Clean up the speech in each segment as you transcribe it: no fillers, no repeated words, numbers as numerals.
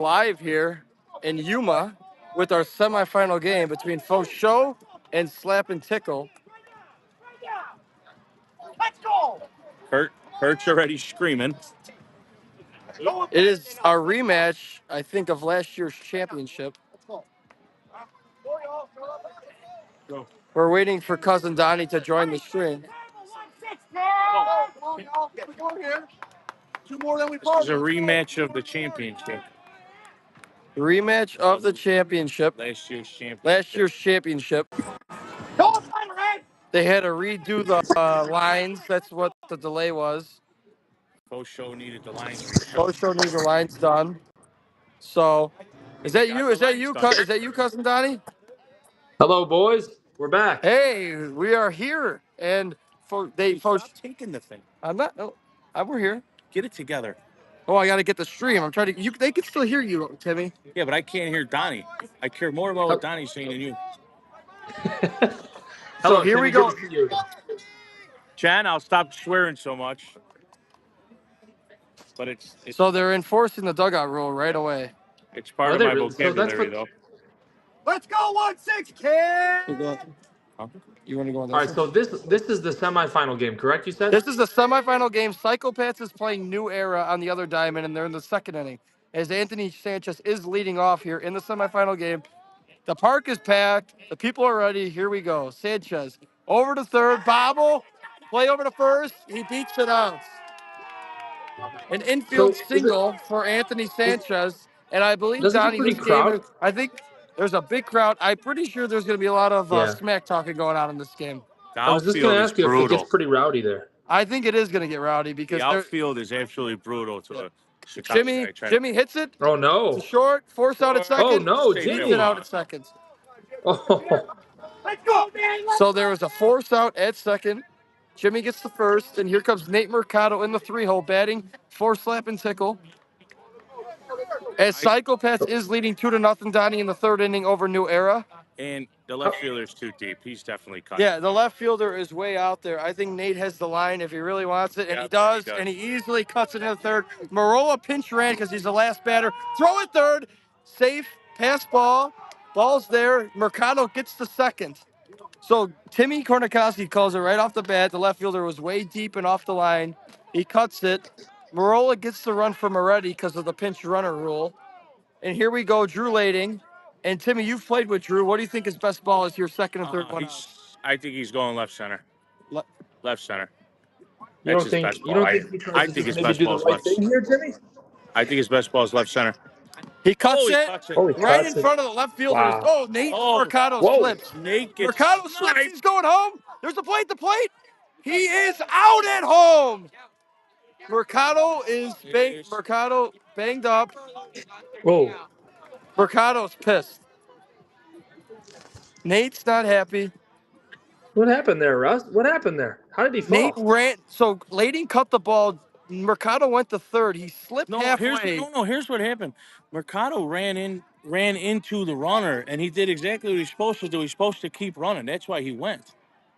live here in Yuma with our semifinal game between FoSho and Slap and Tickle. Kurt's already screaming. It is a rematch, I think, of last year's championship. We're waiting for cousin Donnie to join the stream. This is a rematch of the championship. Rematch of the championship. Last year's championship. They had to redo the lines. That's what the delay was. FoSho needed the lines. FoSho needed the lines done. So, is that you? Is that you? Is that you, cousin Donnie? Hello, boys. We're back. Hey, we are here, and Stop taking the thing. I'm not. Oh, we're here. Get it together. Oh, I got to get the stream. I'm trying to. They can still hear you, Timmy. Yeah, but I can't hear Donnie. I care more about what Donnie's saying than you. So here we go. Jan, I'll stop swearing so much. But it's so they're enforcing the dugout rule right away. It's part of my vocabulary, though. Let's go 1-6, kid. You want to go on this? All right, so this is the semifinal game, correct? You said this is the semifinal game. Psychopaths is playing New Era on the other diamond, and they're in the second inning. As Anthony Sanchez is leading off here in the semifinal game. The park is packed. The people are ready. Here we go. Sanchez over to third. Bobble. Play over to first. He beats it out. An infield single for Anthony Sanchez. And I believe, Donnie, this game, I think there's a big crowd. I'm pretty sure there's going to be a lot of smack talking going on in this game. I was just going to ask you if it gets pretty rowdy there. I think it is going to get rowdy because the outfield is absolutely brutal to a Jimmy hits it. Oh, no. To short. Force out at second. Oh, no, Beats Jimmy. it out at second. Oh. So there was a force out at second. Jimmy gets the first, and here comes Nate Mercado in the 3-hole batting for Slap and Tickle. As Psychopaths is leading 2-0, Donnie, in the third inning over New Era. And the left fielder's too deep. He's definitely cut. Yeah, the left fielder is way out there. I think Nate has the line if he really wants it, and he does, and he easily cuts it in the third. Marola pinch ran because he's the last batter. Throw it third. Safe. Pass ball. Ball's there. Mercado gets the second. So Timmy Kornikowski calls it right off the bat. The left fielder was way deep and off the line. He cuts it. Marola gets the run for Moretti because of the pinch runner rule. And here we go, Drew Lading. And Timmy, you've played with Drew. What do you think his best ball is here, second and third one out? I think he's going left center. Left center. You don't think he tries to maybe do the right thing here, Timmy? I think his best ball is left center. He cuts it right in front of the left fielder. Wow. Oh, Nate Mercado slips. Mercado slips. He's going home. There's a play at the plate. He is out at home. Mercado is banged up. Whoa. Mercado's pissed. Nate's not happy. What happened there, Russ? What happened there? How did he fall? Nate ran. So Lading cut the ball. Mercado went to third. He slipped halfway. Here's what happened. Mercado ran into the runner, and he did exactly what he's supposed to do. He's supposed to keep running. That's why he went.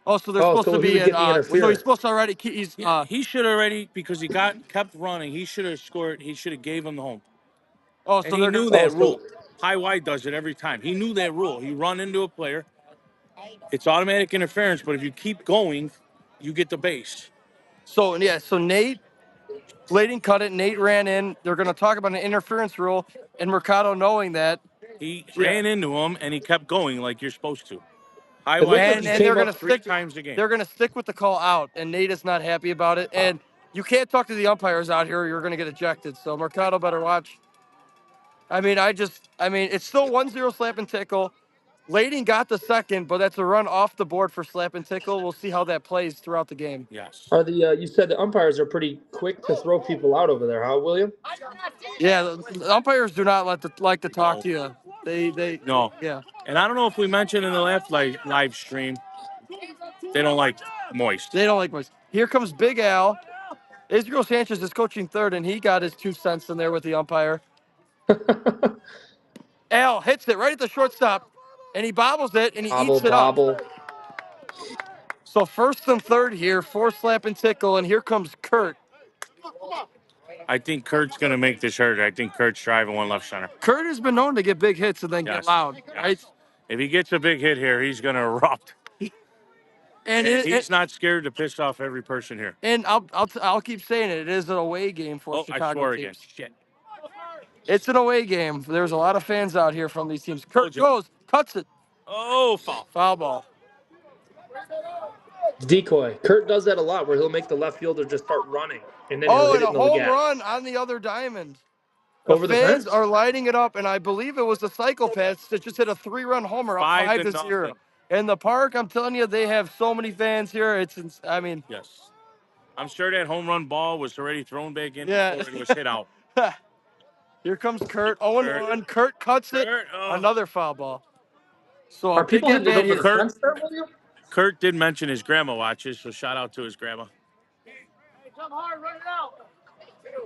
Oh, so there's supposed to be so he's supposed to already. He should already, because he kept running. He should have scored. He should have gave him the home. Oh, so he knew that rule. High wide does it every time. He knew that rule. He run into a player. It's automatic interference, but if you keep going, you get the base. So Nate, Lading cut it. Nate ran in. They're going to talk about an interference rule, and Mercado, knowing that, he ran into him and he kept going like you're supposed to. And they're going to stick times a game. They're going to stick with the call out, and Nate is not happy about it. And you can't talk to the umpires out here, or you're going to get ejected. So Mercado better watch. I mean, it's still 1-0 Slap and Tickle. Lading got the second, but that's a run off the board for Slap and Tickle. We'll see how that plays throughout the game. Yes. Are you said the umpires are pretty quick to throw people out over there, huh, William? Yeah, the umpires do not like to talk to you. They no. Yeah. And I don't know if we mentioned in the last live stream, they don't like moist. They don't like moist. Here comes Big Al. Israel Sanchez is coaching third, and he got his 2 cents in there with the umpire. Al hits it right at the shortstop, and he bobbles it, and he eats it up. So first and third here for Slap and Tickle, and here comes Kurt. I think Kurt's going to make this hurt. I think Kurt's driving one left center. Kurt has been known to get big hits and then get loud, right? If he gets a big hit here, he's going to erupt. And he's not scared to piss off every person here. And I'll keep saying it. It is an away game for Chicago I swore teams. again. Shit. It's an away game. There's a lot of fans out here from these teams. Kurt goes, cuts it. Oh, foul. Foul ball. Decoy. Kurt does that a lot, where he'll make the left fielder just start running, and then he'll Oh, hit and it a in the home gap. run on the other diamond. Over the fans fence? are lighting it up, and I believe it was the Psychopaths that just hit a 3-run homer up 5-0. In the park, I'm telling you, they have so many fans here. I mean. Yes. I'm sure that home run ball was already thrown back in Yeah. before it was hit out. Here comes Kurt. 0-1. Kurt cuts it. Another foul ball. So are people having to go for the fence there, William? Kurt did mention his grandma watches, so shout out to his grandma.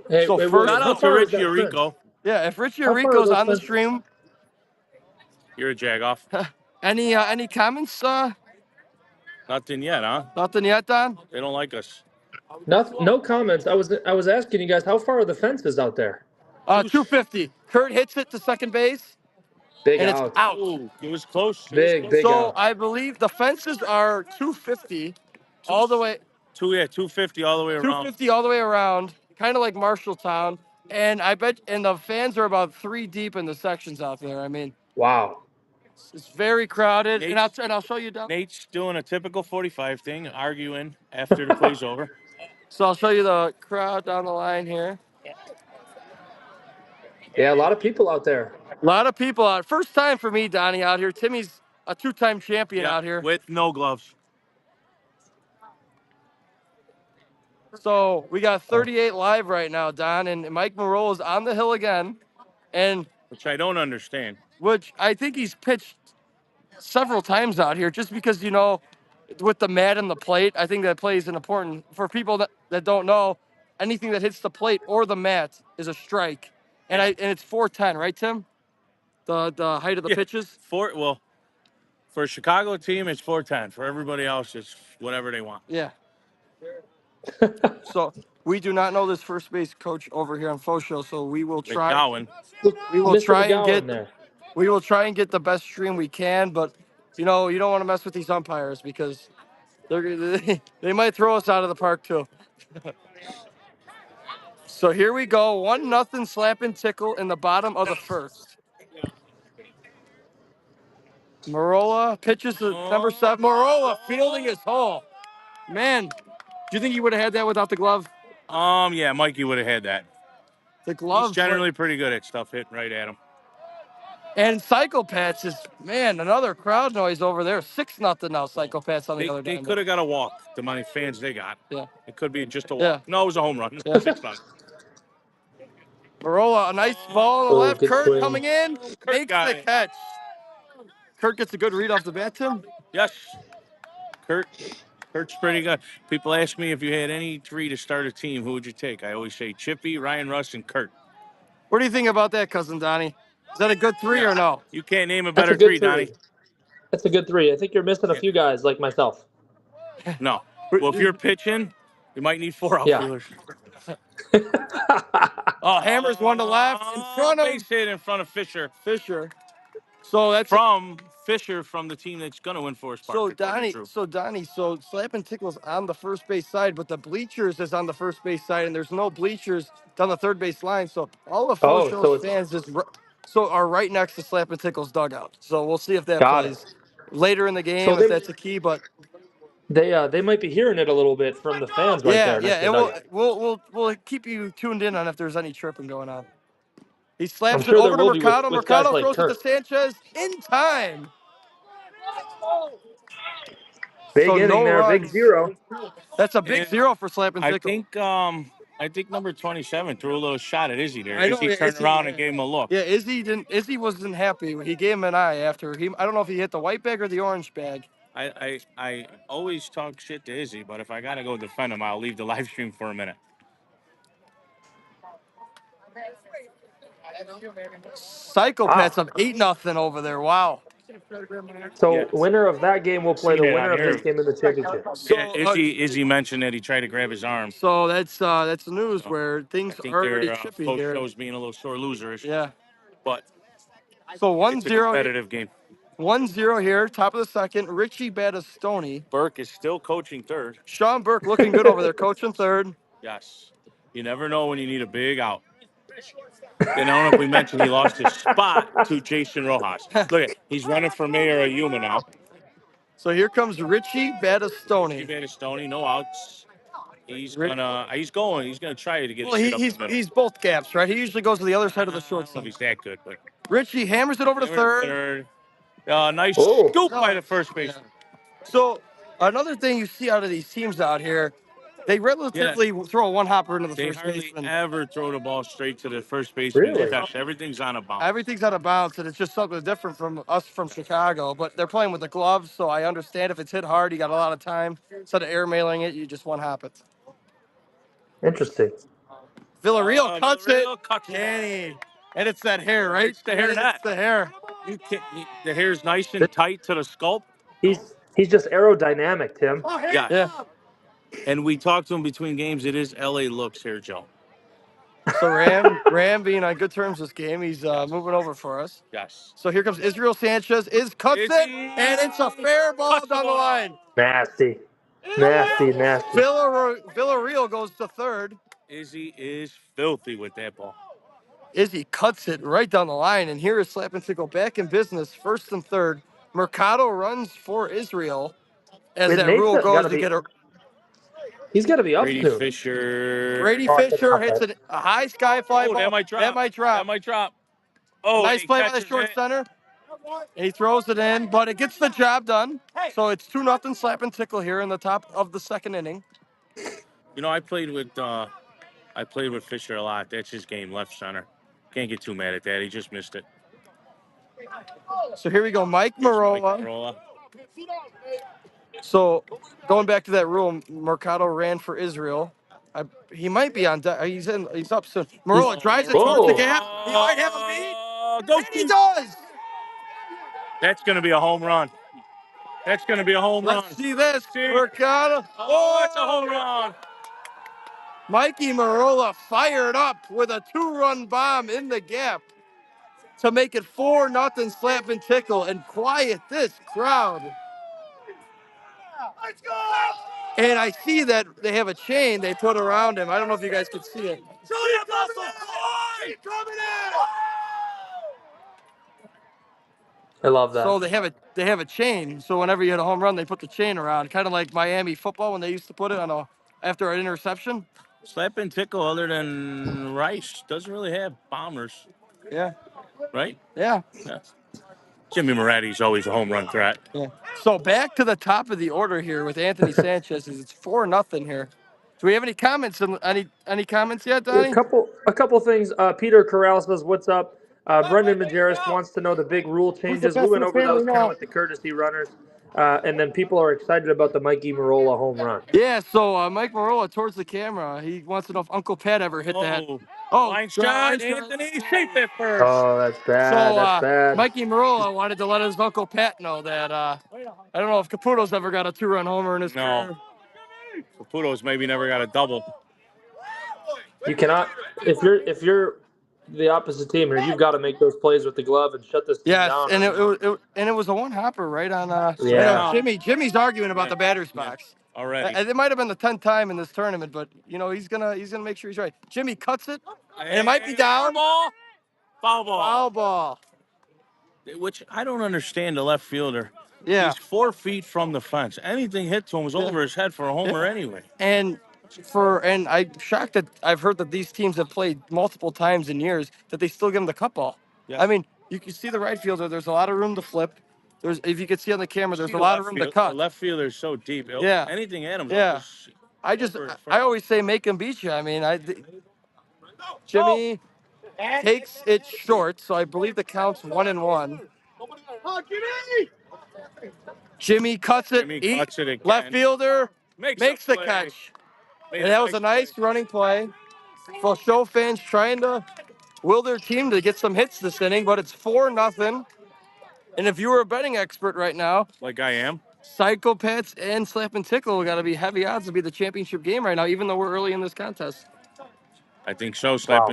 Hey, so first, shout out to Richie Rico. Yeah, if Richie Rico's on the stream, you're a jagoff. Any comments? Nothing yet, huh? Nothing yet, Don? They don't like us. No comments. I was asking you guys, how far are the fences out there? 250. Kurt hits it to second base. Big and out. It's out. Ooh, it was close. Big so out. I believe the fences are 250 all the way. 250 all the way around. 250 all the way around, kind of like Marshalltown. And I bet, and the fans are about 3 deep in the sections out there. I mean, wow. It's very crowded. And I'll show you down. Nate's doing a typical 45 thing, arguing after the play's over. So I'll show you the crowd down the line here. Yeah, a lot of people out there. A lot of people out. First time for me, Donnie, out here. Timmy's a 2-time champion out here. With no gloves. So we got 38 live right now, Don, and Mike Marola is on the hill again. Which I don't understand. Which I think he's pitched several times out here just because, with the mat and the plate, I think that plays an important, for people that don't know, anything that hits the plate or the mat is a strike. And it's 410, right, Tim? The height of the pitches? For a Chicago team, it's 410. For everybody else, it's whatever they want. Yeah. So we do not know this first base coach over here on FoSho, so we will try. McGowan. We will try and get the best stream we can, but you don't want to mess with these umpires because they might throw us out of the park too. So here we go, 1-0 slapping Tickle in the bottom of the first. Marola pitches to number 7. Marola fielding his hole. Man, do you think he would have had that without the glove? Yeah, Mikey would have had that. The glove. He's generally pretty good at stuff hitting right at him. And Psychopaths is, another crowd noise over there. 6-0 now, Psychopaths on the other They could have got a walk, the amount of fans they got. Yeah. It could be just a walk. Yeah. No, it was a home run. Yeah. 6-0. Marola, a nice ball on the left. Kurt swing. coming in, makes the catch. Kurt gets a good read off the bat, Tim? Yes. Kurt's pretty good. People ask me if you had any 3 to start a team, who would you take? I always say Chippy, Ryan Russ, and Kurt. What do you think about that, Cousin Donnie? Is that a good 3 or no? You can't name a better 3, Donnie. That's a good 3. I think you're missing a few guys like myself. No. Well, if you're pitching, you might need 4 outfielders. Oh, hammers one to left in front of base hit in front of Fisher. So that's from Fisher from the team that's gonna win Forest Park. So Donnie, Slapping Tickle's on the first base side, but the bleachers is on the first base side, and there's no bleachers down the third base line. So all of FoSho's fans are right next to Slapping Tickle's dugout. So we'll see if that plays later in the game, if that's a key. But they might be hearing it a little bit from the fans right there. Yeah, and we'll keep you tuned in on if there's any tripping going on. He slaps it over to Mercado. Mercado throws it to Sanchez in time. Big inning there, big 0. That's a big 0 for Slapping Tickle. I think number 27 threw a little shot at Izzy there. Izzy turned around and gave him a look. Yeah, Izzy wasn't happy. He gave him an eye after I don't know if he hit the white bag or the orange bag. I always talk shit to Izzy, but if I gotta go defend him, I'll leave the live stream for a minute. Psychopaths up 8-0 over there. Wow. So Yes. winner of that game will play Seen the it winner on of this here. game in the championship. So Izzy mentioned that he tried to grab his arm. so that's the news So, where I things think are already their chippy here. FoSho's being a little sore loserish. Yeah. But So it's a 1-0. competitive game. 1-0 here, top of the second. Richie Battistoni. Burke is still coaching third. Sean Burke looking good over there, coaching third. Yes. You never know when you need a big out. And I don't know if we mentioned he lost his spot to Jason Rojas. Look at, he's running for mayor of Yuma now. So here comes Richie Battistoni. Richie Battistoni, no outs. He's gonna try to get Well, his shit up the middle. he's both gaps, right? He usually goes to the other side of the I short don't know if side. he's that good, but Richie hammers it over to third. Nice Oh. scoop by the first baseman. So another thing you see out of these teams out here, they relatively throw a one hopper into the They first hardly baseman. ever throw the ball straight to the first baseman's Really? catch. Everything's on a bounce. Everything's out of bounds, and it's just something different from us from Chicago. But they're playing with the gloves, so I understand if it's hit hard, you got a lot of time. Instead of airmailing it, you just one hop it. Interesting. Villarreal cuts it. Cuts it. Danny. And it's that hair, right? It's the hair net. It's the hair. The hair's nice and tight to the scalp. He's just aerodynamic, Tim. Yes. Yeah. And we talked to him between games. It is LA looks here, Joe. So Ram being on good terms this game, he's moving over for us. Yes. So here comes Israel Sanchez. Cuts it, and it's a fair ball down the line. Nasty. Villarreal goes to third. Izzy is filthy with that ball. Izzy cuts it right down the line, and here is Slap and Tickle back in business, first and third. Mercado runs for Israel as that Nate's rule goes gotta to be- get a. He's got to be up Brady soon. Fisher. Brady Oh, Fisher hits a high sky fly ball. That might drop. That might drop. Oh, Nice play by the short center. And he throws it in, but it gets the job done. So it's 2-0 Slap and Tickle here in the top of the second inning. You know, I played with Fisher a lot. That's his game, left center. Can't get too mad at that. He just missed it. So here we go, Mike Marola. So going back to that rule, Mercado ran for Israel. He might be on deck. He's up soon. Marola drives it towards the gap. He might have a beat. And he does. That's going to be a home run. Let's see this. Mercado. Oh, it's a home run. Mikey Marola fired up with a 2-run bomb in the gap to make it 4-0 Slap and Tickle and quiet this crowd. Let's go! And I see that they have a chain they put around him. I don't know if you guys can see it. I love that. So they have a chain. So whenever you hit a home run, they put the chain around, kind of like Miami football when they used to put it on after an interception. Slap and Tickle, other than Rice, doesn't really have bombers. Yeah. Right? Yeah. Jimmy Moretti's always a home run threat. Yeah. So back to the top of the order here with Anthony Sanchez. It's 4-0 here. Do we have any comments? Any comments yet, Donnie? A couple things. Peter Corral says, "What's up?" Brendan Majerus wants to know the big rule changes. We went over those kind of with the courtesy runners, and then people are excited about the Mikey Marola home run. Yeah. So Mike Marola towards the camera. He wants to know if Uncle Pat ever hit that. Line shot, Anthony, safe at first. Oh, that's bad. So that's bad. Mikey Marola wanted to let his Uncle Pat know that I don't know if Caputo's ever got a 2-run homer in his career. Caputo's maybe never got a double. You cannot if you're the opposite team here, you've got to make those plays with the glove and shut this team down. And it was a one hopper right on. Yeah. Jimmy's arguing about the batter's box. Already. It might have been the 10th time in this tournament, but he's gonna make sure he's right. Jimmy cuts it, and it might be down. Foul ball. Which I don't understand the left fielder. Yeah. He's 4 feet from the fence. Anything hit to him was over his head for a homer anyway. And I'm shocked that I've heard that these teams have played multiple times in years that they still give him the cut ball. Yeah. I mean, you can see the right fielder. There's a lot of room to flip. If you can see on the camera, there's a lot of room to cut. The left fielder is so deep. Anything at him. Yeah. I always say make him beat you. I mean, Jimmy takes it short, so I believe the count's 1-1. Jimmy cuts it. Again. Left fielder makes the catch. And that was a nice running play. FoSho fans trying to will their team to get some hits this inning, but it's 4-0. And if you were a betting expert right now, like I am. Psychopaths and Slap and Tickle got to be heavy odds to be the championship game right now, even though we're early in this contest. I think so. Wow.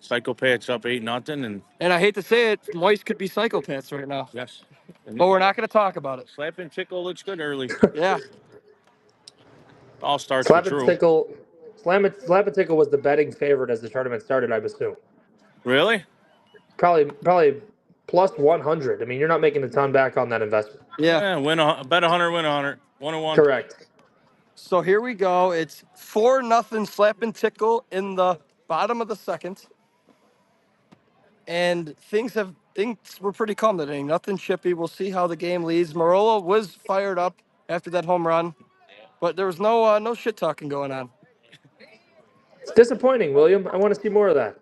Psychopaths up 8-0, And I hate to say it, Moist could be Psychopaths right now. yes. But we're not going to talk about it. Slap and Tickle looks good early. Yeah. All starts Slap with and Drew. Tickle. Slap and Tickle was the betting favorite as the tournament started, I assume. Really? Probably plus 100. I mean, you're not making a ton back on that investment. Yeah. Bet 100, win 100. 1-1. Correct. So here we go. It's 4-0 Slap and Tickle in the bottom of the second. And things were pretty calm today. Nothing chippy. We'll see how the game leads. Marola was fired up after that home run, but there was no shit talking going on. It's disappointing, William. I want to see more of that.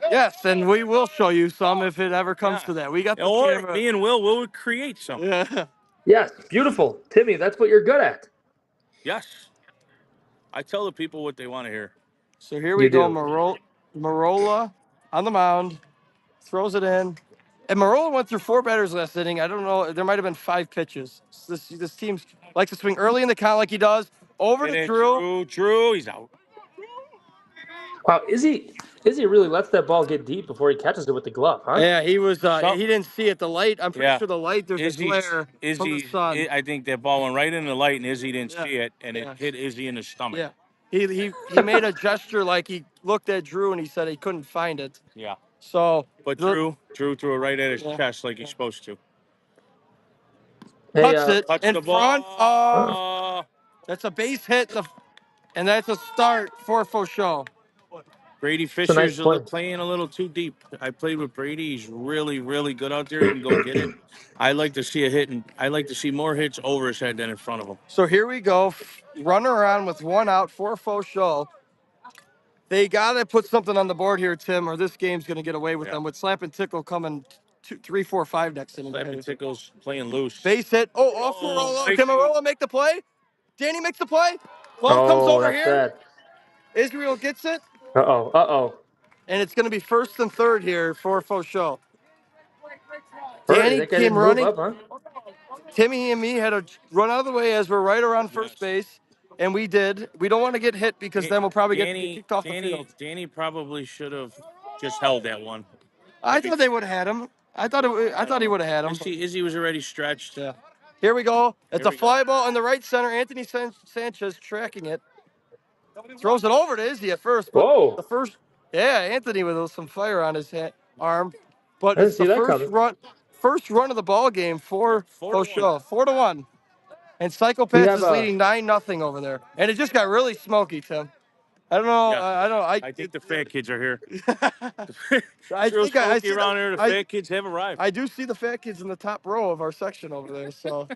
Yes, and we will show you some if it ever comes to that. We got the Or camera. me and Will will create some. Yeah. Yes, beautiful. Timmy, that's what you're good at. Yes. I tell the people what they want to hear. So here we You go. do. Marola on the mound, throws it in. And Marola went through 4 batters last inning. I don't know. There might have been 5 pitches. This team likes to swing early in the count like he does. Over to Drew. Drew, he's out. Wow, Izzy really lets that ball get deep before he catches it with the glove, huh? Yeah, he was. He didn't see it. The light. I'm pretty Yeah. sure the light. There's a glare from the sun. I think that ball went right in the light, and Izzy didn't Yeah. see it, and Yeah. it hit Izzy in the stomach. Yeah, he made a gesture like he looked at Drew and he said he couldn't find it. Yeah. So, But Drew threw it right at his Yeah. chest like he's supposed to. Hey, cuts it Touch in the front. ball. That's a base hit, and that's a start for FoSho. Brady a nice Fisher's play. playing a little too deep. I played with Brady. He's really, really good out there. He can go get it. I like to see a hit, and I like to see more hits over his head than in front of him. So here we go. Runner around with 1 out for FoSho. They got to put something on the board here, Tim, or this game's going to get away with them. With Slap and Tickle coming 2, 3, 4, 5 next inning. Slap and Tickle's playing loose. Base hit. Oh, off Marola. Can Marola make the play? Danny makes the play. Ball comes Oh, over that's here. sad. Israel gets it. Uh-oh. And it's going to be 1st and 3rd here for FoSho. Hurry, Danny that guy came didn't running. move up, huh? Timmy and me had to run out of the way as we're right around first base, and we did. We don't want to get hit because then we'll probably get kicked off the field. Danny probably should have just held that one. I thought they would have had him. I thought he would have had him. Izzy was already stretched. Yeah. Here we go. It's a fly ball in the right center. Anthony Sanchez tracking it. Throws it over to Izzy at first. But Whoa. Anthony with some fire on his arm. But I didn't it's see the that coming. first run of the ball game for FoSho. 4-1. And We Psychopaths have is leading 9-0 over there. And it just got really smoky, Tim. I don't know. Yeah. I think the fat kids are here. I Real think I smoky see around here. The fat kids have arrived. I do see the fat kids in the top row of our section over there. So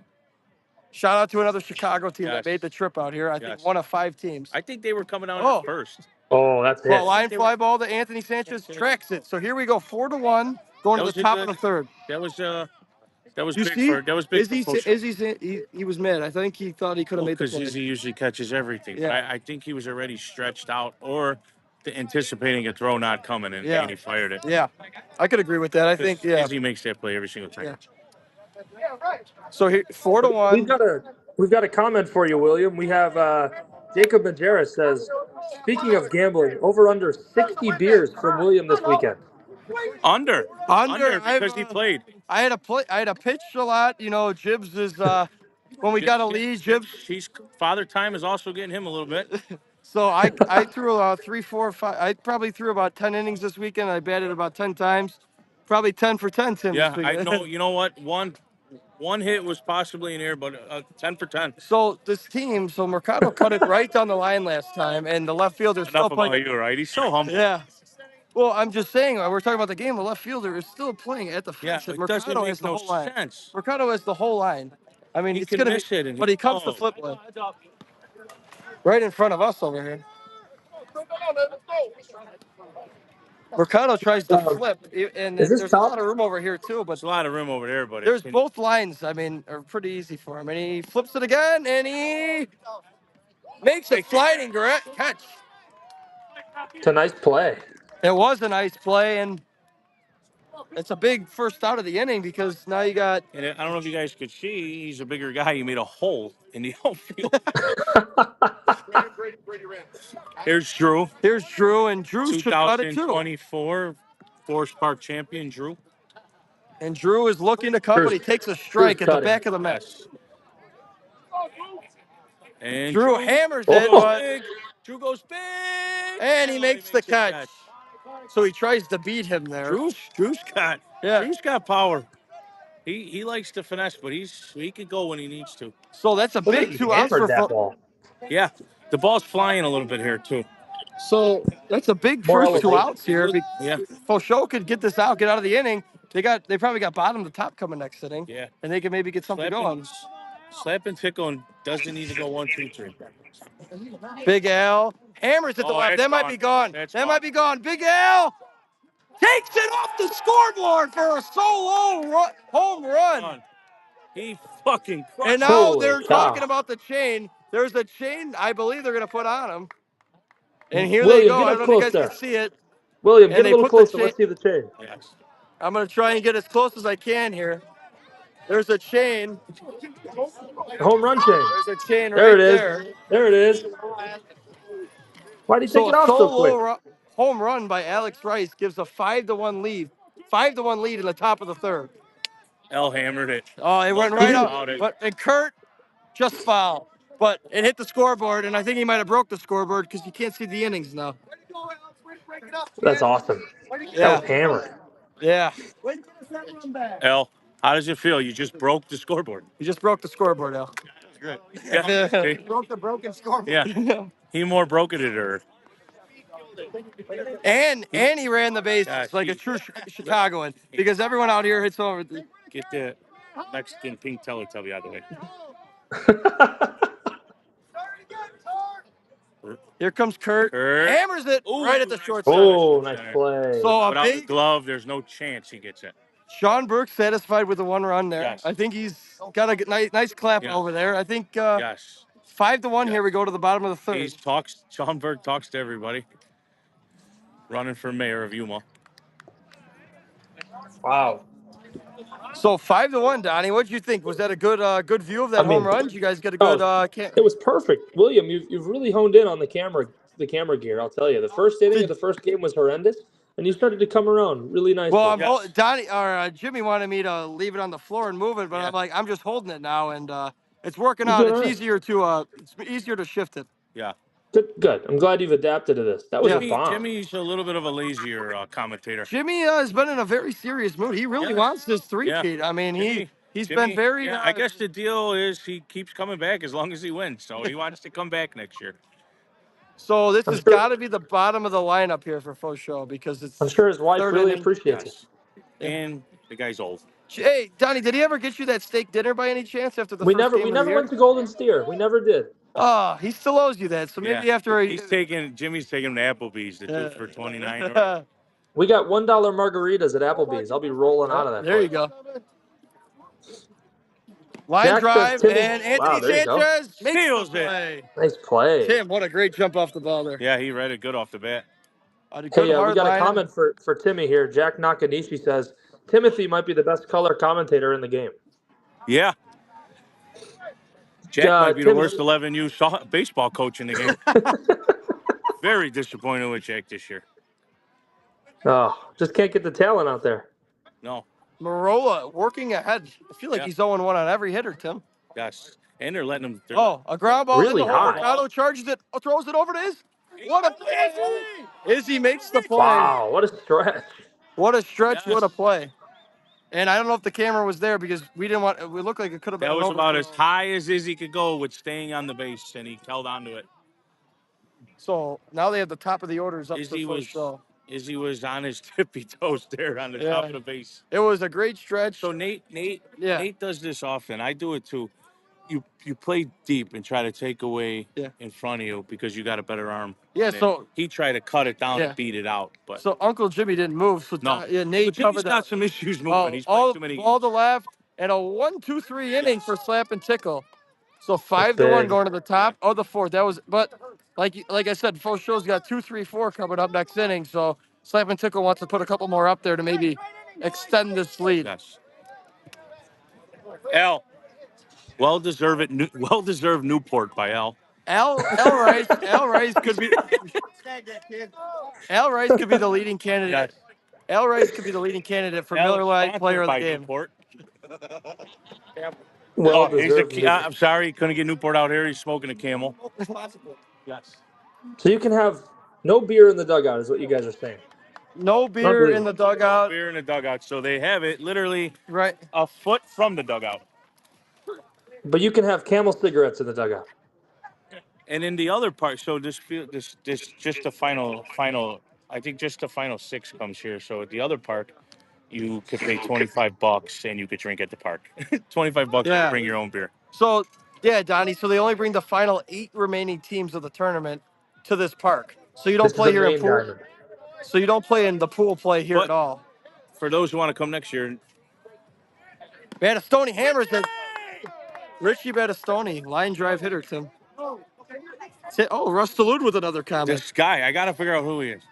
shout out to another Chicago team that made the trip out here. I think 1 of 5 teams. I think they were coming out first. Oh, that's it. Well, line fly ball to Anthony Sanchez tracks it. So here we go, 4-1, going to the top of the 3rd. That was big for Izzy, he was mad. I think he thought he could have made the play. Because Izzy usually catches everything. Yeah. But I think he was already stretched out or anticipating a throw not coming, and he fired it. Yeah, I could agree with that. I think, Izzy makes that play every single time. Yeah. So here, 4-1. We've got a comment for you, William. We have Jacob Majerus says, speaking of gambling, over under 60 beers from William this weekend. Under because he played. I had a pitch a lot. You know, Jibs is when we got a lead. Jibs. He's Father Time is also getting him a little bit. So I threw 3, 4, 5. I probably threw about 10 innings this weekend. I batted about 10 times. Probably 10 for 10, Tim. Yeah, I know. You know what? One hit was possibly in here, but 10 for 10. So this team, Mercado cut it right down the line last time, and the left fielder still playing. Enough about you, right? He's so humble. Yeah. Well, I'm just saying, we're talking about the game. The left fielder is still playing at the fence. Yeah, it Mercado doesn't has make no whole line. sense. Mercado has the whole line. I mean, He it's can gonna miss it, but he comes to flip one. Right in front of us over here. Mercado tries to flip, and there's a lot of room over here too. But there's a lot of room over there, but there's both lines. I mean, are pretty easy for him, and he flips it again, and he makes a sliding catch. It's a nice play. It was a nice play, and It's a big first out of the inning because now you got. And I don't know if you guys could see, he's a bigger guy. He made a hole in the outfield. Here's Drew. Here's Drew, and Drew should cut it too. 2024 Forest Park champion, Drew. And Drew is looking to cut, but he takes a strike at the back of the mat. Yes. And Drew hammers goes it, but big. Drew goes big. and he makes the catch. So he tries to beat him there. Drew's got power. He likes to finesse, but he can go when he needs to. So that's a big 2 outs for that ball. Yeah, the ball's flying a little bit here too. So that's a big More first 2 elevation. outs here. Yeah. FoSho could get this out, get out of the inning. They probably got bottom to top coming next inning. Yeah. And they can maybe get something going. Slap and Tickle and doesn't need to go 1, 2, 3. Big Al hammers at the left. That might be gone. That might be gone. Big Al takes it off the scoreboard for a solo home run. He fucking crushed. And now Holy they're cow. talking about the chain. There's a chain I believe they're going to put on him. And here William, they go. get I up don't know if you close guys there. can see it. William, And get a they little put the closer. Let's see the chain. Yes. I'm going to try and get as close as I can here. There's a chain. Home run chain. There's a chain There right it is. there. There it is. Why'd he take it off so quick? Home run by Alex Rice gives a 5-1 lead. 5-1 lead in the top of the third. L hammered it. Oh, it went right up. And Kurt just fouled. But it hit the scoreboard, and I think he might have broke the scoreboard because you can't see the innings now. That's awesome. That was hammered. Yeah. L, how does it feel? You just broke the scoreboard. You just broke the scoreboard, Al. Good. Yeah. Broke the broken scoreboard. Yeah. He more broke it or. And he ran the bases like a true Chicagoan because everyone out here hits over. Get the Mexican pink Teletubby out of the way. Here comes Kurt. Hammers it right at the short side. Oh, nice play. So without the glove, there's no chance he gets it. Sean Burke's satisfied with the 1 run there. Yes. I think he's got a nice clap over there. I think 5-1 here we go to the bottom of the third. Sean Burke talks to everybody. Running for mayor of Yuma. Wow. So 5-1, Donnie. What did you think? Was that a good view of that home run? Did you guys get a good? It was perfect, William. You've really honed in on the camera gear. I'll tell you, the first inning of the first game was horrendous, and you started to come around really nicely. Well, Donnie or Jimmy wanted me to leave it on the floor and move it, but I'm like, I'm just holding it now, and it's working out. It's easier to shift it. Yeah. Good. I'm glad you've adapted to this. That was a bomb. Jimmy's a little bit of a lazier commentator. Jimmy has been in a very serious mood. He really wants this three-peat. I mean, he's been very. I guess the deal is he keeps coming back as long as he wins. So he wants to come back next year. So this has got to be the bottom of the lineup here for FoSho because it's. I'm sure his wife really appreciates it. And the guy's old. Hey, Donnie, did he ever get you that steak dinner by any chance after the we first never game we of the never year? went to Golden Steer. We never did. Oh, he still owes you that. So maybe after Jimmy's taking him to Applebee's to do for $29. We got $1 margaritas at Applebee's. I'll be rolling out of that. There you go. Line drive, and Anthony Sanchez steals it. Nice play. Tim, what a great jump off the ball there. Yeah, he read it good off the bat. Hey, we got a comment for Timmy here. Jack Nakanishi says, Timothy might be the best color commentator in the game. Yeah. Jack might be the worst 11U baseball coach in the game. Very disappointed with Jack this year. Oh, just can't get the talent out there. No. Marola working ahead. I feel like he's 0-1 on every hitter, Tim. Yes. And they're letting him. A ground ball really in the hole. high. Mercado charges it, throws it over to Izzy. What a play! Izzy makes the play. Wow, what a stretch. What a stretch, what a play. And I don't know if the camera was there because we looked like it could have been. That was about as high as Izzy could go with staying on the base, and he held on to it. So now they have the top of the orders up to FoSho. Izzy was on his tippy toes there on the top of the base. It was a great stretch. So Nate does this often. I do it too. You play deep and try to take away in front of you because you got a better arm. Yeah, so he tried to cut it down and beat it out. But so Uncle Jimmy didn't move. So no, Nate Jimmy's got some issues moving. He's played too many games. All the left and a 1-2-3 inning for Slap and Tickle. So 5-1 going to the top of the fourth. That was, but like I said, FoSho's got 2, 3, 4 coming up next inning. So Slap and Tickle wants to put a couple more up there to maybe extend this lead. Yes. L. Well-deserved Newport by L. Al Rice could be Al Rice could be the leading candidate. Yes. Al Rice could be the leading candidate for L Miller is Lite sponsored Player of the by Game. Newport. Well Oh, deserved. I'm sorry, he couldn't get Newport out here. He's smoking a Camel. Yes. So you can have no beer in the dugout, is what you guys are saying. No beer in the dugout. Beer in the dugout. So they have it literally Right. a foot from the dugout. But you can have Camel cigarettes in the dugout. And in the other part, so this just the final. I think just the final 6 comes here. So at the other park, you could pay $25 and you could drink at the park. $25 to bring your own beer. So, yeah, Donnie. So they only bring the final 8 remaining teams of the tournament to this park. So you don't This is play a here in main pool. diamond. So you don't play in the pool play here But- at all. For those who want to come next year, Battistoni hammers it. Richie Battistoni, line drive hitter, Tim. Oh, Russ Dulude with another comment. this guy, I got to figure out who he is.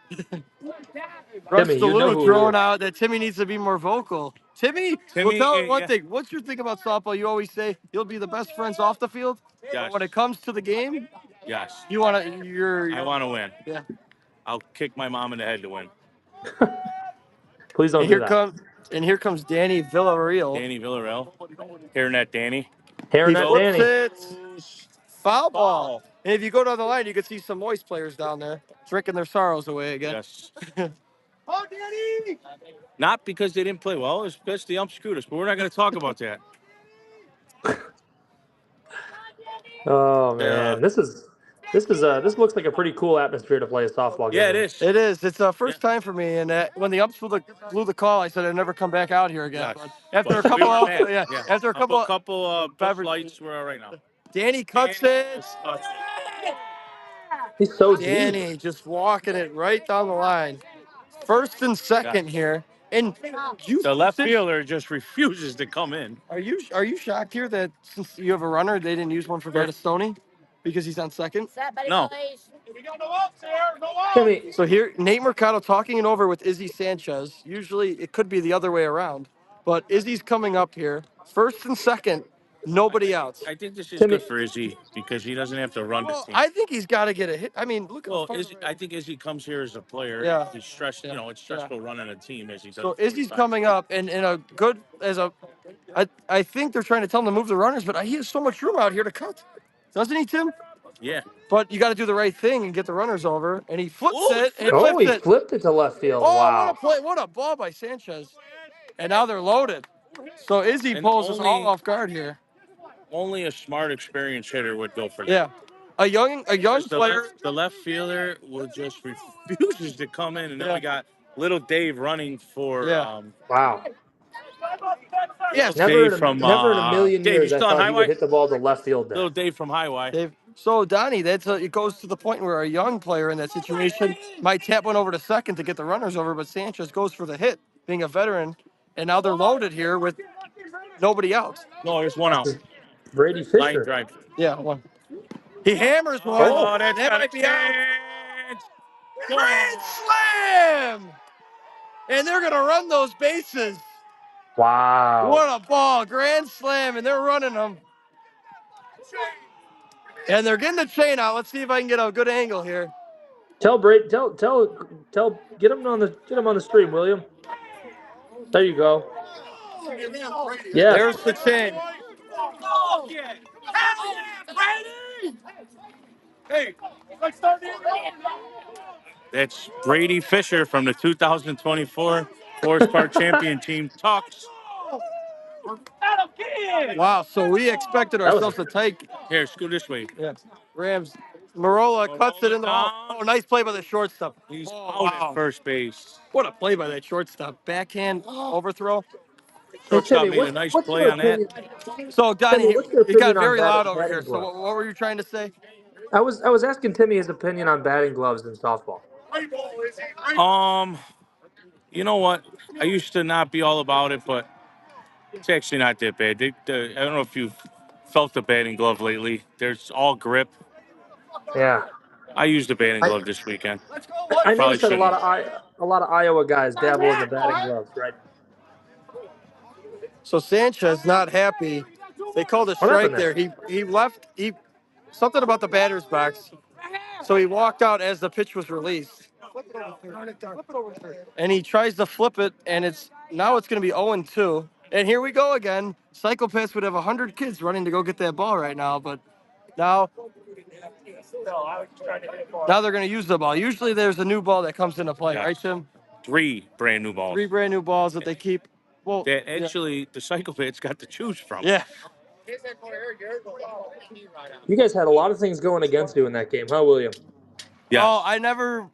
Russ Timmy, you know Dulude who he throwing is. out that Timmy needs to be more vocal. Timmy, well, tell me one thing. What's your thing about softball? You always say you'll be the best friends off the field. Yes. But when it comes to the game, Yes. you want to. I want to win. Yeah. I'll kick my mom in the head to win. Please don't And do here that. here comes Danny Villarreal. Danny Villarreal. Hearing that, Danny. He Hairnet flips Danny. it. Foul ball. And if you go down the line, you can see some moist players down there drinking their sorrows away again. Yes. Oh, Danny! Not because they didn't play well, it's because the ump screwed us, but we're not going to talk about that. Oh man, this looks like a pretty cool atmosphere to play a softball game. Yeah, it in. is. It is. It's the first time for me. And when the umps blew the call, I said I'd never come back out here again. Yes. But after a But couple, we were mad. after a couple Busch beverage- Lights, we're all right now. Danny cuts it. He's so deep. Danny just walking it right down the line. First and second here. And The left fielder just refuses to come in. Are you shocked here that since you have a runner, they didn't use one for Battistoni because he's on second? No. Timmy, So here, Nate Mercado talking it over with Izzy Sanchez. Usually it could be the other way around, but Izzy's coming up here. First and second, nobody else. I think this is Timmy- good for Izzy because he doesn't have to run the Well, team. I think he's got to get a hit. I mean, look at Well, the Izzy, I think Izzy comes here as a player. Yeah. He's stressed. You know, it's stressful running a team as he does. So Izzy's coming up and in a good as a. I think they're trying to tell him to move the runners, but he has so much room out here to cut, doesn't he, Tim? Yeah. But you got to do the right thing and get the runners over. And he flips it. And oh, he flips it. flipped it to left field. Oh, Wow. what a play! What a ball by Sanchez. And now they're loaded. So Izzy And pulls us all only- off guard here. Only a smart, experienced hitter would go for that. Yeah, a young player. The left fielder will just refuses to come in, and then we got little Dave running for. Wow. Yes. Never in Dave from never in a million Dave, years you I still on thought he highway? would hit the ball to left field there. Little Dave from Highway. Dave. So Donnie, it goes to the point where a young player in that situation might tap one over to second to get the runners over, but Sanchez goes for the hit, being a veteran, and now they're loaded here with nobody else. No, there's one out. Brady Line Fisher. drive. Yeah, one. He hammers one. Oh, that's that got might a be out. chance. Grand slam! And they're gonna run those bases. Wow. What a ball! Grand slam, and they're running them. And they're getting the chain out. Let's see if I can get a good angle here. Tell get him on the stream, William. There you go. Yeah. There's the chain. That's Brady Fisher from the 2024 Forest Park Champion Team. Talks. Wow, so we expected ourselves to take. Here, scoot this way. Yeah. Rams. Marola cuts it in the hole. Oh, nice play by the shortstop. He's Oh, out wow. at first base. What a play by that shortstop. Backhand overthrow. Shortstop Timmy, made a nice what's play your on that. opinion? So, Donnie, Timmy, what's your it got opinion on very loud batting over here. So, gloves? what were you trying to say? I was asking Timmy his opinion on batting gloves in softball. You know what? I used to not be all about it, but it's actually not that bad. I don't know if you've felt the batting glove lately. There's all grip. Yeah. I used a batting glove this weekend. I Probably noticed that a shouldn't. lot of Iowa guys dabble in the batting gloves, right? So Sanchez not happy. They called a What strike happened there. He left. He something about the batter's box. So he walked out as the pitch was released. And he tries to flip it, and it's going to be 0-2. And here we go again. Psychopaths would have 100 kids running to go get that ball right now, but now they're going to use the ball. Usually there's a new ball that comes into play, Yes. right, Tim? 3 brand new balls. 3 brand new balls that they keep. Well, That actually the Psychopaths got to choose from. yeah. You guys had a lot of things going against you in that game, huh, William? Yes. Oh, I never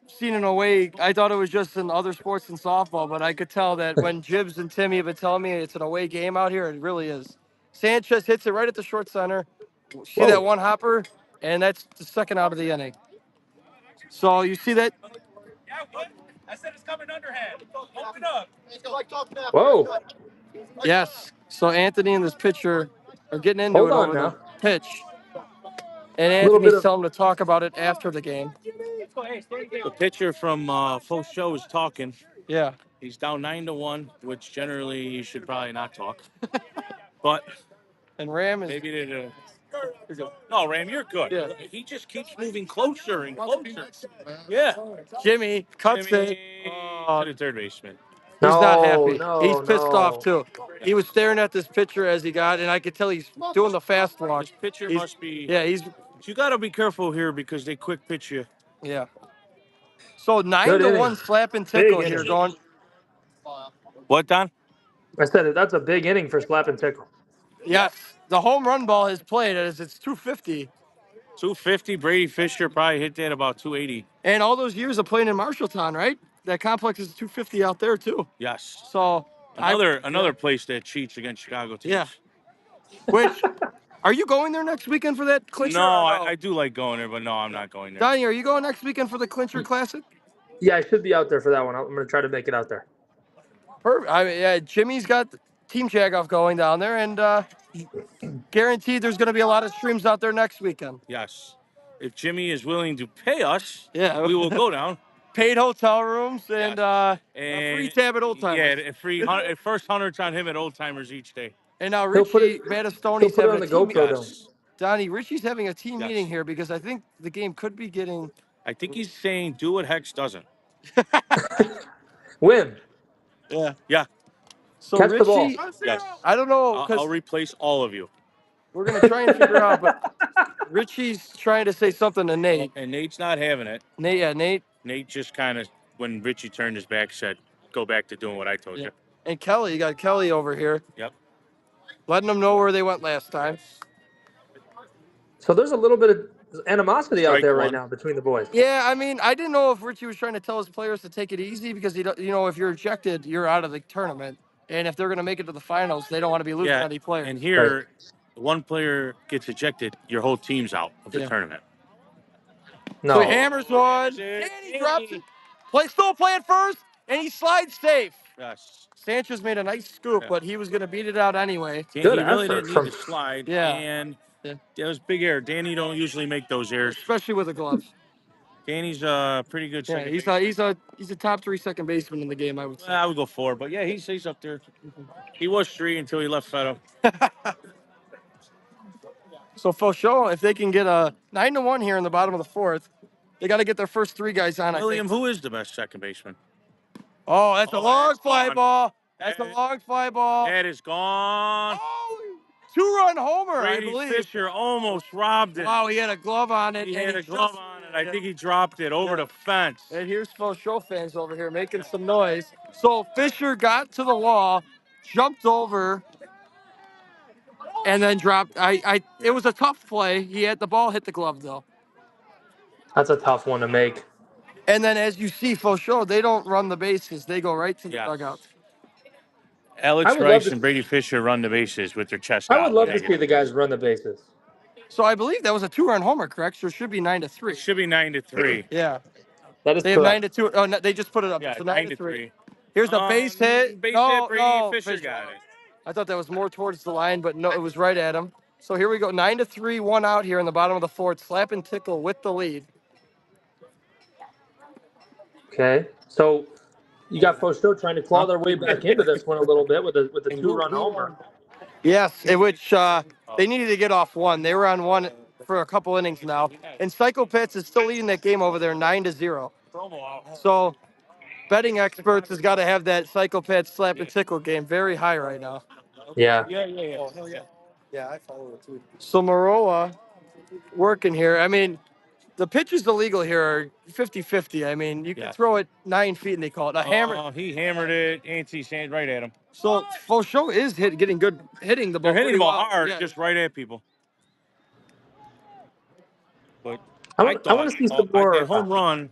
seen an away. I thought it was just in other sports than softball, but I could tell that when Jibs and Timmy have been telling me it's an away game out here, it really is. Sanchez hits it right at the short center. See Whoa. that one hopper? And that's the second out of the inning. So you see that? I said it's coming underhand. Open up. Whoa. Yes. So Anthony and this pitcher are getting into Hold it on over the now. pitch. And A little bit Anthony's of telling him to talk about it after the game. The pitcher from FoSho is talking. Yeah. He's down 9-1, which generally you should probably not talk. But And Ram is. maybe they. No, Ram, you're good. Yeah. He just keeps moving closer and closer. Yeah. Jimmy cuts Jimmy it. to the third baseman. He's not no, happy. He's no, pissed off no. too. He was staring at this pitcher as he got, and I could tell he's doing the fast walk. This pitcher He's- must be. Yeah, he's. You got to be careful here because they quick pitch you. Yeah. So Good 9-1 inning. slap and Big tickle here inning. going. What, Don? I said that's a big inning for Slap and Tickle. Yes, the home run ball has played as it's 250, 250. Brady Fisher probably hit that about 280. and all those years of playing in Marshalltown, right? That complex is 250 out there too. Yes. So Another place that cheats against Chicago teams. Yeah. Which, are you going there next weekend for that clincher? No, or I do like going there, but no, I'm not going there. Donnie, are you going next weekend for the clincher classic? Yeah, I should be out there for that one. I'm going to try to make it out there. Perfect. I mean, yeah, Jimmy's got Team Jagoff going down there, and guaranteed there's going to be a lot of streams out there next weekend. Yes. If Jimmy is willing to pay us, Yeah. we will go down. Paid hotel rooms and, a free tab at Old Timers. Yeah, first 100's on him at Old Timers each day. And now He'll put Richie it Battistoni's on having the a team GoPro meeting. dome. Donnie, Richie's having a team Yes. meeting here because I think the game could be getting. I think he's saying do what Hex doesn't. Win. Yeah. Yeah. So Catch the ball. Richie, Yes. I don't know I'll because replace all of you. we're gonna try and figure out. But Richie's trying to say something to Nate. And Nate's not having it. Nate. Nate just kind of, when Richie turned his back, said, go back to doing what I told you. And Kelly, you got Kelly over here. Yep. Letting them know where they went last time. So there's a little bit of animosity out Strike there right one. now between the boys. Yeah, I mean, I didn't know if Richie was trying to tell his players to take it easy because if you're ejected, you're out of the tournament, and if they're going to make it to the finals, they don't want to be losing any players. And here, one player gets ejected, your whole team's out of the tournament. No. So he hammers one, and he drops it. Still playing first, and he slides safe. Yes. Sanchez made a nice scoop, but he was going to beat it out anyway. He Good really effort didn't need from- to slide. Yeah. And that was big error. Danny don't usually make those errors. Especially with the gloves. Danny's a pretty good Yeah, second he's a top 3 second baseman in the game, I would say. I would go 4, but yeah, he's up there. He was 3 until he left Fetto. So FoSho, if they can get a 9-1 here in the bottom of the 4th, they got to get their first 3 guys on. William, I think. who is the best second baseman? Oh, that's a long fly gone. ball. That's a long fly ball. That is gone. Oh, 2-run homer, Brady I believe. Fisher almost robbed it. Wow, he had a glove on it. He and had a glove on it. I think he dropped it over the fence. And here's FoSho fans over here making some noise. So Fisher got to the wall, jumped over, and then dropped. It was a tough play. He had the ball hit the glove though. That's a tough one to make. And then as you see, FoSho, they don't run the bases. They go right to the dugout. Alex I would love Rice to- and Brady Fisher run the bases with their chest I out. would love to see the guys run the bases. So I believe that was a 2-run homer, correct? So it should be 9-3. It should be 9-3. Yeah. That is They have correct. 9-2. Oh, no, they just put it up. Yeah, So 9-3. Here's the base hit. Base no, hit, Brady no, Fisher got it. I thought that was more towards the line, but no, it was right at him. So here we go. 9-3, 1 out here in the bottom of the 4th. Slap and Tickle with the lead. Okay. So You got FoSho trying to claw their way back into this one a little bit with a two-run homer. Yes, which they needed to get off one. They were on one for a couple innings now, and Psychopats is still leading that game over there 9-0. So betting experts has got to have that Psychopath slap and tickle game very high right now. Yeah. Oh, hell yeah. Yeah, I follow it too. So Maroa working here. I mean, the pitches illegal here are 50-50. I mean, you can throw it 9 feet and they call it a hammer. He hammered it. Anti-sand right at him. So FoSho is getting good hitting the ball. They're hitting the ball hard, Yeah. just right at people. But I I want to see some more. that home run,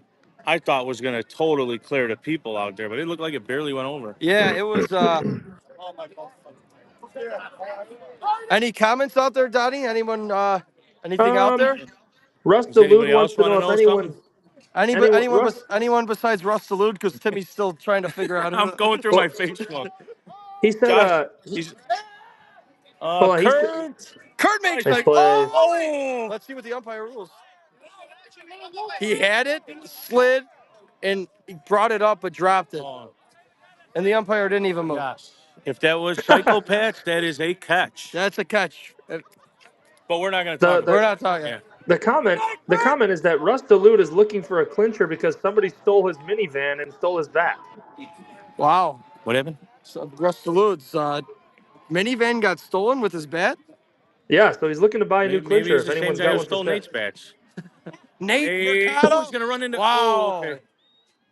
I thought was going to totally clear the people out there, but it looked like it barely went over. Yeah, it was. Any comments out there, Donnie? Anyone? Anything out there? Russ Does Delude anybody wants else to want to know if know something? Anyone besides Russ Delude? Because Timmy's still trying to figure out. I'm going through my Facebook. He said, Josh, he's Kurt makes Nice like, play. oh! Let's see what the umpire rules. He had it, slid, and he brought it up but dropped it. And the umpire didn't even move. Yes. If that was Psychopats, that is a catch. That's a catch. But we're not going to talk. We're not talking. Yeah. The comment is that Russ Delude is looking for a clincher because somebody stole his minivan and stole his bat. Wow. What happened? So Russ Delude's minivan got stolen with his bat? Yeah, so he's looking to buy a new Maybe clincher. he's If the same anyone's guy got who one stole for Nate's sale. bats. Nate Mercado? He's going to run into... Wow. Oh, okay.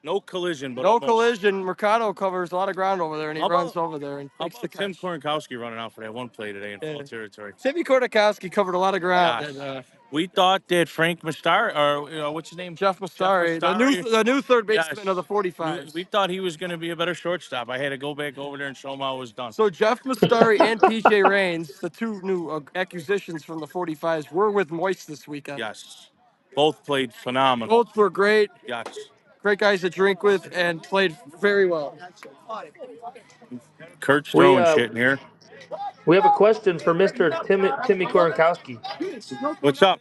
No collision, but no almost. collision. Mercado covers a lot of ground over there, and he runs over there and takes the Tim catch. Kornkowski running out for that one play today in foul territory. Timmy Kornikowski covered a lot of ground. Gosh. And, we thought that Frank Mastari, or what's his name? Jeff Mastari, the new third baseman of the 45s. We thought he was going to be a better shortstop. I had to go back over there and show him how it was done. So Jeff Mastari and PJ Raines, the two new acquisitions from the 45s, were with Moist this weekend. Yes. Both played phenomenal. Both were great. Yes. Great guys to drink with and played very well. Kurt's throwing shit in here. We have a question for Mr. Timmy Kornkowski. What's up?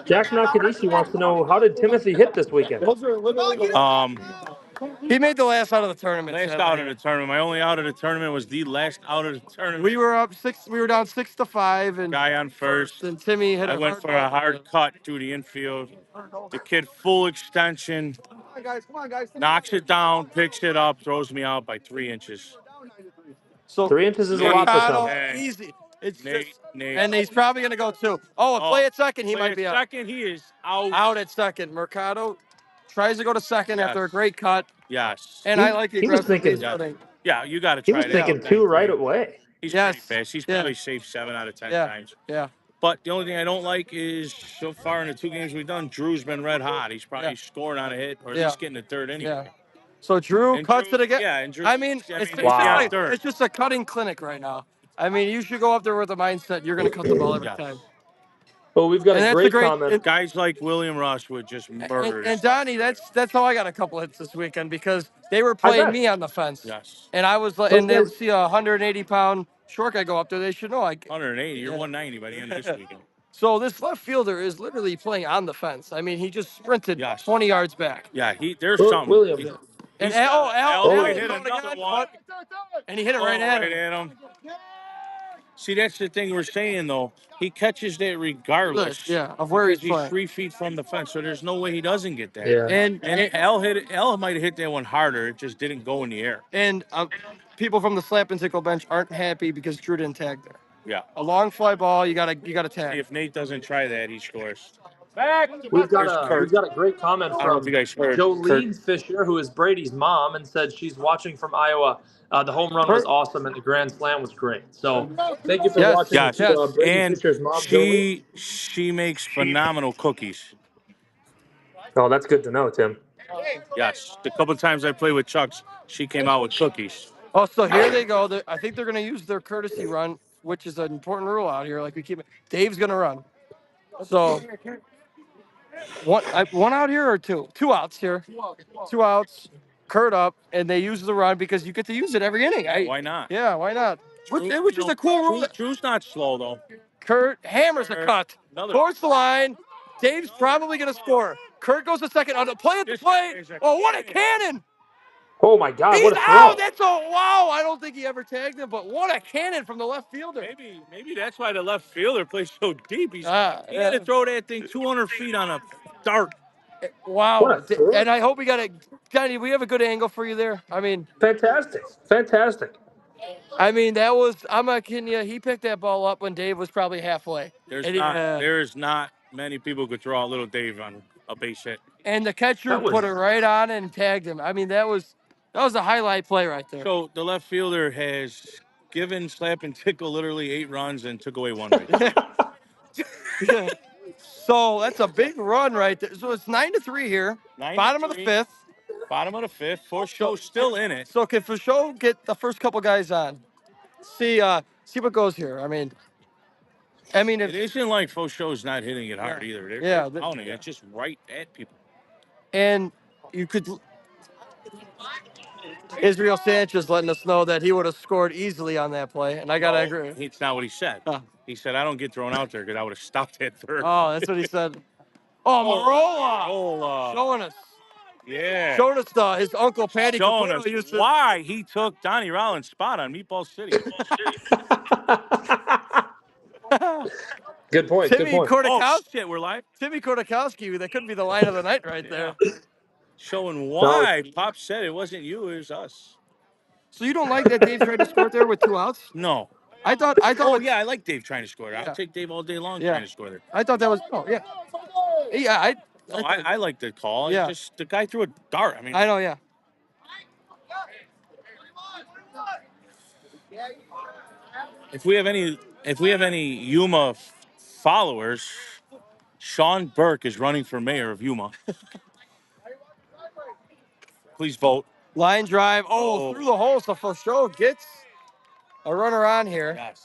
Jack Nakanishi wants to know, how did Timothy hit this weekend? He made the last out of the tournament. Last out of the tournament. My only out of the tournament was the last out of the tournament. We were up 6. We were down 6-5, and guy on first. And Timmy hit. I went for a hard cut through the infield. The kid full extension. Come on, guys. Knocks it down, picks it up, throws me out by 3 inches. So 3 inches is a lot for some. Easy. It's Nate. And he's probably going to go too. Play at second. He might be out. Second, he is out. Out at second. Mercado tries to go to second after a great cut. Yes. And I like the aggressive base running. Yeah, you got to He try was that. thinking 2 right away. He's pretty fast. He's probably saved 7 out of 10 times. Yeah. But the only thing I don't like is so far in the 2 games we've done, Drew's been red hot. He's probably scoring on a hit or at least getting a third anyway. Yeah. So Drew cuts it again. Yeah, and Drew. It's just a cutting clinic right now. I mean, you should go up there with the mindset you're going to cut the ball every time. Well, we've got a great comment. Guys like William Rush would just murder. And Donnie, that's how I got a couple hits this weekend because they were playing me on the fence. Yes. And I was and they see a 180-pound short guy go up there. They should know. 180. You're 190 by the end of this weekend. So this left fielder is literally playing on the fence. I mean, he just sprinted 20 yards back. Yeah, there's something. William. And Al hit another one. And he hit it right at him. See, that's the thing we're saying, though. He catches that regardless. Of where he's playing. 3 feet from the fence, so there's no way he doesn't get that. Yeah. And Al might have hit that one harder. It just didn't go in the air. And people from the slap and tickle bench aren't happy because Drew didn't tag there. Yeah. A long fly ball, you gotta tag. See, if Nate doesn't try that, he scores. We've got a great comment from Jolene Kurt. Fisher, who is Brady's mom, and said she's watching from Iowa. The home run was awesome, and the grand slam was great. So thank you for watching. Brady Fisher's mom, Jolene. She makes phenomenal cookies. Oh, that's good to know, Tim. Yes, the couple of times I played with Chuck's, she came out with cookies. Oh, so here they go. I think they're going to use their courtesy run, which is an important rule out here. Like we keep, Dave's going to run. So one out here or two? 2 outs here. 2 outs. Kurt up, and they use the run because you get to use it every inning. Why not? Yeah, why not? Which is a cool rule. Drew's not slow though. Kurt hammers a cut towards the line. Dave's probably going to score. Kurt goes to second on the play at the plate. Oh, what a cannon! Oh my God! He's What a out. throw! That's a wow. I don't think he ever tagged him, but what a cannon from the left fielder. Maybe that's why the left fielder plays so deep. He had Yeah. to throw that thing 200 feet on a dart. What Wow. a throw! And I hope we got a Donnie. We have a good angle for you there. Fantastic! Fantastic! That was. I'm not kidding you. He picked that ball up when Dave was probably halfway. There's not many people who could throw a little Dave on a base hit. And the catcher That put was it right on and tagged him. That was a highlight play right there. So the left fielder has given Slap and Tickle literally 8 runs and took away 1 base. Yeah. So that's a big run right there. So it's 9-3 here. 9-3. Bottom of the fifth. Bottom of the fifth. FoSho still in it. So can FoSho get the first couple guys on? See what goes here. It isn't like FoSho's not hitting it hard either. They're pounding it just right at people. And you could. Israel Sanchez letting us know that he would have scored easily on that play, and I gotta agree. It's not what he said. He said, "I don't get thrown out there because I would have stopped that third." Oh, that's what he said. Oh, Marola showing us. Yeah. Showing us his uncle Patty Showing us Caputo used to. why he took Donnie Rollins' spot on Meatball City. good point. Good Timmy point. Oh shit, we're live. Timmy Kornikowski, that couldn't be the line of the night right there. Showing why Pop said it wasn't you, it was us. So you don't like that Dave tried to score there with 2 outs? No. I thought. Oh yeah, I like Dave trying to score there. I'll take Dave all day long trying to score there. I thought that was. Oh yeah. Yeah, I like the call. Yeah. It's just the guy threw a dart. I know. Yeah. If we have any Yuma followers, Sean Burke is running for mayor of Yuma. Please vote. Line drive. Oh, through the hole. So FoSho gets a runner on here. Yes.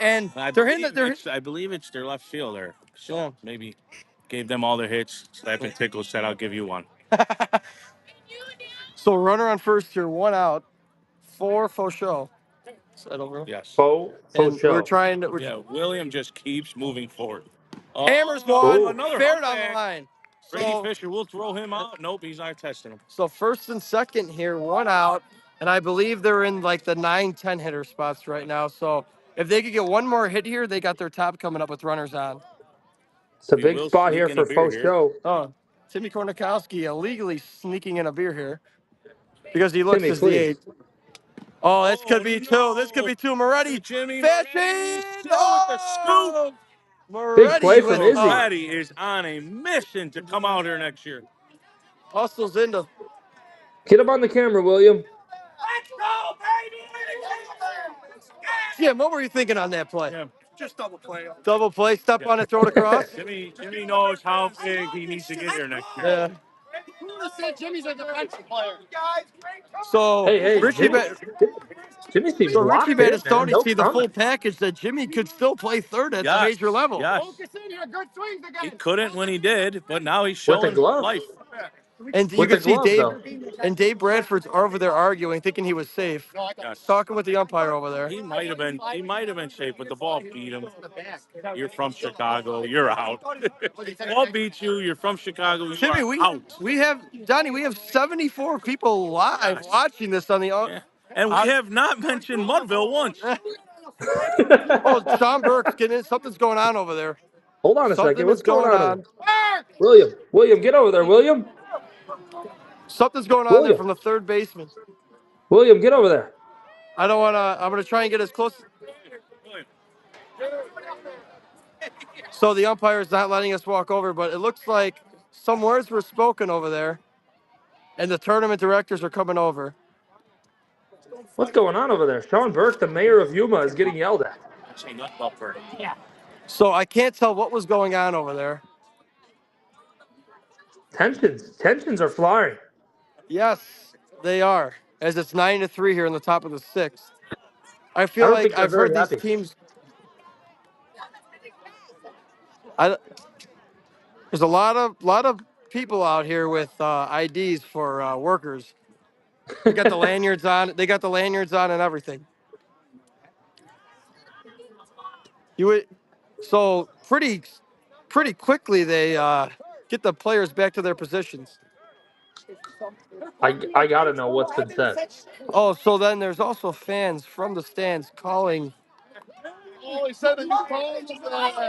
And I believe it's their left fielder. So maybe gave them all their hits. Slap and Tickle said, "I'll give you one." So runner on first here, 1 out for FoSho. Yes. Faux show. We're trying to. William just keeps moving forward. Hammers one. Another Fair down the line. Brady Fisher will throw him out. Nope, he's not testing him. So first and second here, 1 out. And I believe they're in like the 9-10 hitter spots right now. So if they could get one more hit here, they got their top coming up with runners on. It's a big spot here for faux show. Oh, Timmy Kornikowski illegally sneaking in a beer here because he looks Timmy, as please. the 8. Oh, this could be 2. This could be 2. Moretti. Jimmy Fashion. with the scoop. Big play from Izzy. Moretti is on a mission to come out here next year. Hustles into. Get him on the camera, William. Let's go, baby! Jim, what were you thinking on that play? Yeah. Just double play. Double play, step on it, throw it across. Jimmy knows how big he needs to get here next year. Yeah. Jimmy's a defensive player. So Hey, Richie Jimmy seems Richie Battistoni no see the full package that Jimmy could still play third at the major level. Yes. He couldn't when he did, but now he's showing life. And you can see Dave Bradford's over there arguing, thinking he was safe. Yes. Talking with the umpire over there. He might have been safe, but the ball beat him. You're from Chicago. You're out. Ball beats you. You're from Chicago. You're out. We have 74 people live watching this on the. Yeah. And we have not mentioned Mudville once. Oh, Sean Burke's getting it. Something's going on over there. Hold on a second. What's going on? William, get over there, William. Something's going on there from the third baseman. William, get over there. I don't want to. I'm going to try and get as close. So the umpire is not letting us walk over, but it looks like some words were spoken over there, and the tournament directors are coming over. What's going on over there? Sean Burke, the mayor of Yuma, is getting yelled at. So I can't tell what was going on over there. Tensions are flying. Yes, they are. As it's 9-3 here in the top of the 6th. I feel like I've heard these teams. There's a lot of people out here with IDs for workers. They got the lanyards on. They got the lanyards on and everything. So pretty quickly they get the players back to their positions. I gotta know what's been said. Oh, so then there's also fans from the stands calling. Oh, he said that he's calling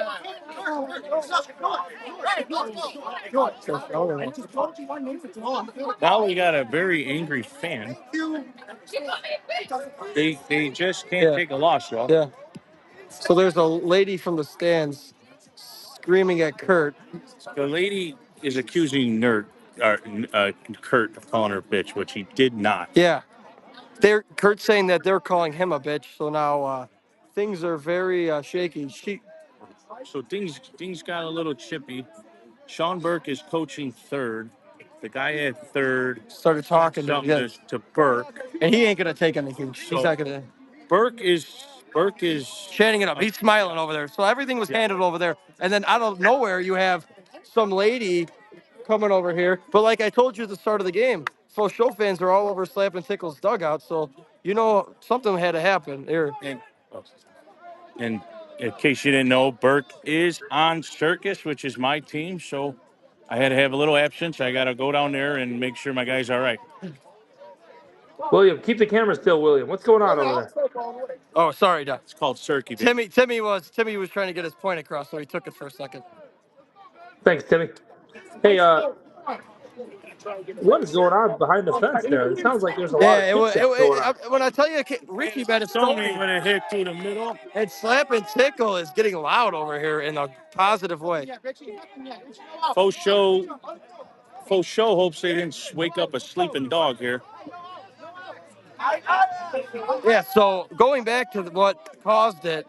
Now we got a very angry fan. They just can't Yeah. take a loss, y'all. Yeah. So there's a lady from the stands screaming at Kurt. The lady is accusing Kurt of calling her a bitch, which he did not. Yeah. Kurt's saying that they're calling him a bitch. So now things are very shaky. So things got a little chippy. Sean Burke is coaching third. The guy at third Started talking to something to Burke, and he ain't gonna take anything. He's So- not gonna. Burke is Chatting it up. He's smiling over there. So everything was handled over there. And then out of nowhere, you have some lady coming over here. But like I told you at the start of the game, FoSho fans are all over slapping Tickle's dugout. So, something had to happen here. And in case you didn't know, Burke is on Circus, which is my team. So I had to have a little absence. I got to go down there and make sure my guy's all right. William, keep the camera still, William. What's going on over there? Oh, sorry, Doc. It's called Circuit. baby. Timmy was trying to get his point across, so he took it for a second. Thanks, Timmy. Hey, what is going on behind the fence there? It sounds like there's a lot of chit chat going on. When I tell you, Richie Tony Bettistoni with a hit through the middle. and slapping Tickle is getting loud over here in a positive way. FoSho hopes they didn't wake up a sleeping dog here. Yeah, so going back to what caused it,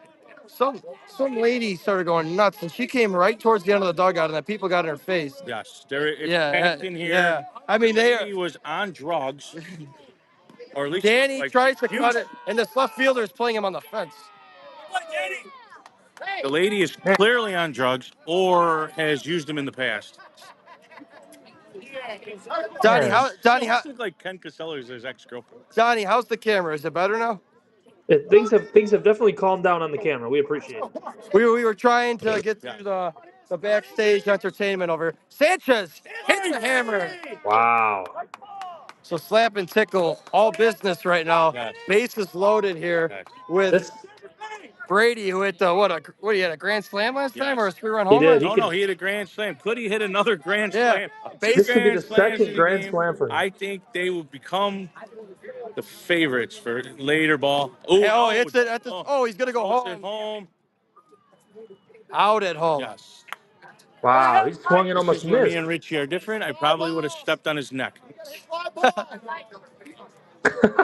some lady started going nuts, and she came right towards the end of the dugout, and the people got in her face. Yes, it's packed in here. Yeah. I mean, He was on drugs, or at least Danny tries to cut it, and this left fielder is playing him on the fence. The lady is clearly on drugs or has used them in the past. Donnie, Donnie looks like Ken Caseller's his ex-girlfriend. Donnie, how's the camera? Is it better now? Things have definitely calmed down on the camera. We appreciate it. We were trying to get through the backstage entertainment over here. Sanchez hits the hammer. Wow. So slap and tickle, all business right now. Yes. Bases loaded here Yes. with This Brady, who hit he had a grand slam last time or a 3-run He homer? did. No, he hit a grand slam. Could he hit another grand slam? This could be the Grand slams second in the grand game. slam for him. I think they will become the favorites for later ball. It's it at the. Oh, he's gonna go home. Out at home. Yes. Wow, he swung and This almost is where me missed. and Richie are different. I probably would have stepped on his neck.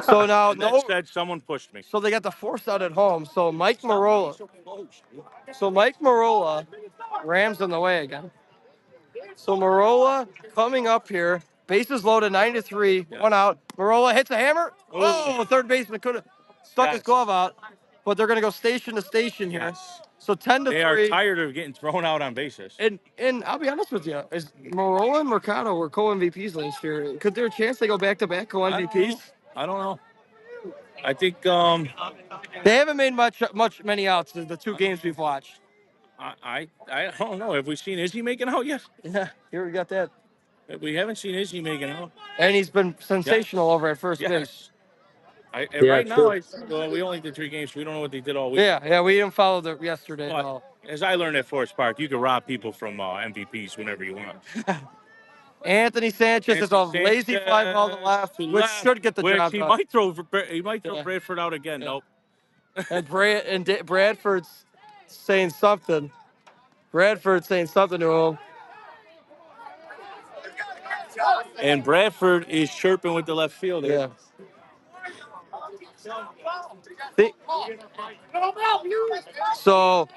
So now That said, someone pushed me. So they got the force out at home. So Mike Marola. Rams in the way again. So Marola coming up here. Bases loaded 9-3. One out. Marola hits a hammer. Oh, third baseman could have stuck his glove out. But they're gonna go station to station here. So 10-3. They are tired of getting thrown out on bases. And I'll be honest with you, is Marola and Mercado were co-MVPs last year. Could there a chance they go back-to-back co-MVPs? I don't know. I think they haven't made many outs in the two games we've watched. I don't know. Have we seen Izzy making out yet? Yeah, here we got that. We haven't seen Izzy making out. And he's been sensational over at first base. Right now, we only did 3 games. So we don't know what they did all week. Yeah, we didn't follow the yesterday at all. As I learned at Forest Park, you can rob people from MVPs whenever you want. Anthony Sanchez is a lazy fly ball to left, which should get the job done. He might throw Bradford out again. Nope. And Bradford's saying something. Bradford's saying something to him. And Bradford is chirping with the left fielder. Yeah. So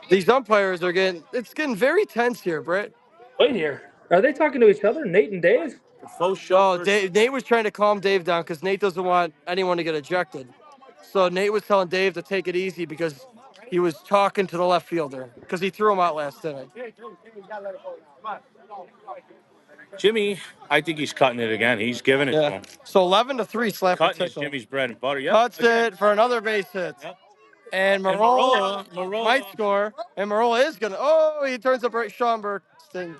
these umpires are getting very tense here, Brett. Wait here. Are they talking to each other, Nate and Dave? Nate was trying to calm Dave down because Nate doesn't want anyone to get ejected. So Nate was telling Dave to take it easy because he was talking to the left fielder because he threw him out last inning. Jimmy, I think he's cutting it again. He's giving it to him. So 11-3 slap. Cutting is Jimmy's bread and butter. Cuts it for another base hit. Yep. And Marola might score. And Marola is gonna. Oh, he turns up right Sean Burke thing.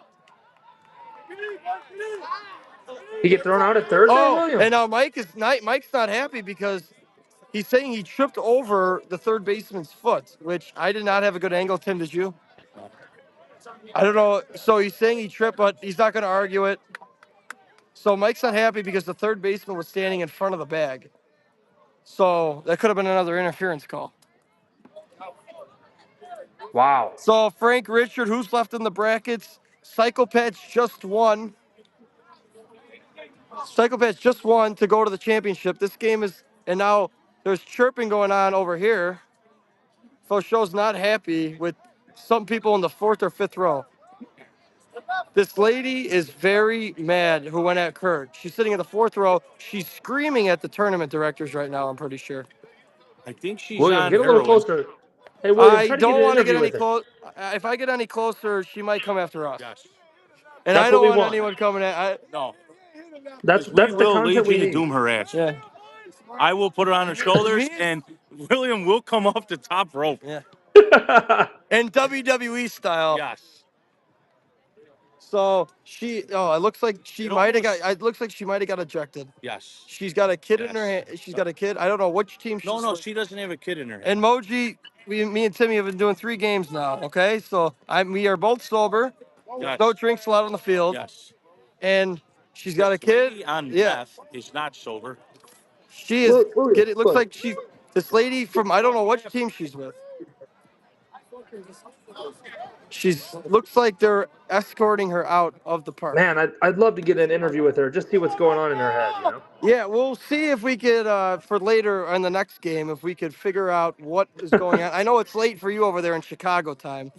He get thrown out at Thursday, Oh, William? and now Mike's not happy because he's saying he tripped over the third baseman's foot, which I did not have a good angle. Tim, did you? I don't know. So he's saying he tripped, but he's not going to argue it. So Mike's not happy because the third baseman was standing in front of the bag. So that could have been another interference call. Wow. So Frank Richard, who's left in the brackets? Psychopaths just won. Psychopaths just won to go to the championship. This game is, and now there's chirping going on over here. FoSho's not happy with some people in the fourth or fifth row. This lady is very mad who went at Kurt. She's sitting in the fourth row. She's screaming at the tournament directors right now, I'm pretty sure. I think she's William, on get a little heroin. closer. Hey, William, I try to get don't an want to get interview any with her. close. If I get any closer, she might come after us. Yes. And That's I what don't we want want. anyone coming at. No. That's Because we the will content we Legion of need. Doom harass. Yeah. I will put her on her shoulders, and William will come off the top rope. Yeah. And WWE style. Yes. So it looks like she It might have got. almost- It looks like she might have got ejected. Yes. She's got a kid in her Yes. hand. She's got a kid. I don't know which team she's No, with. she doesn't have a kid in her head. And Moji, me and Timmy have been doing 3 games now. Okay, so we are both sober. Yes. No drinks allowed on the field. Yes. And she's got a kid. Lady on Yeah, left is not sober. she is. William, It looks like she's this lady from I don't know which team she's with. She's looks like they're escorting her out of the park. man, I'd love to get an interview with her, just see what's going on in her head, you know? Yeah, we'll see if we could for later in the next game if we could figure out what is going on. I know it's late for you over there in Chicago time,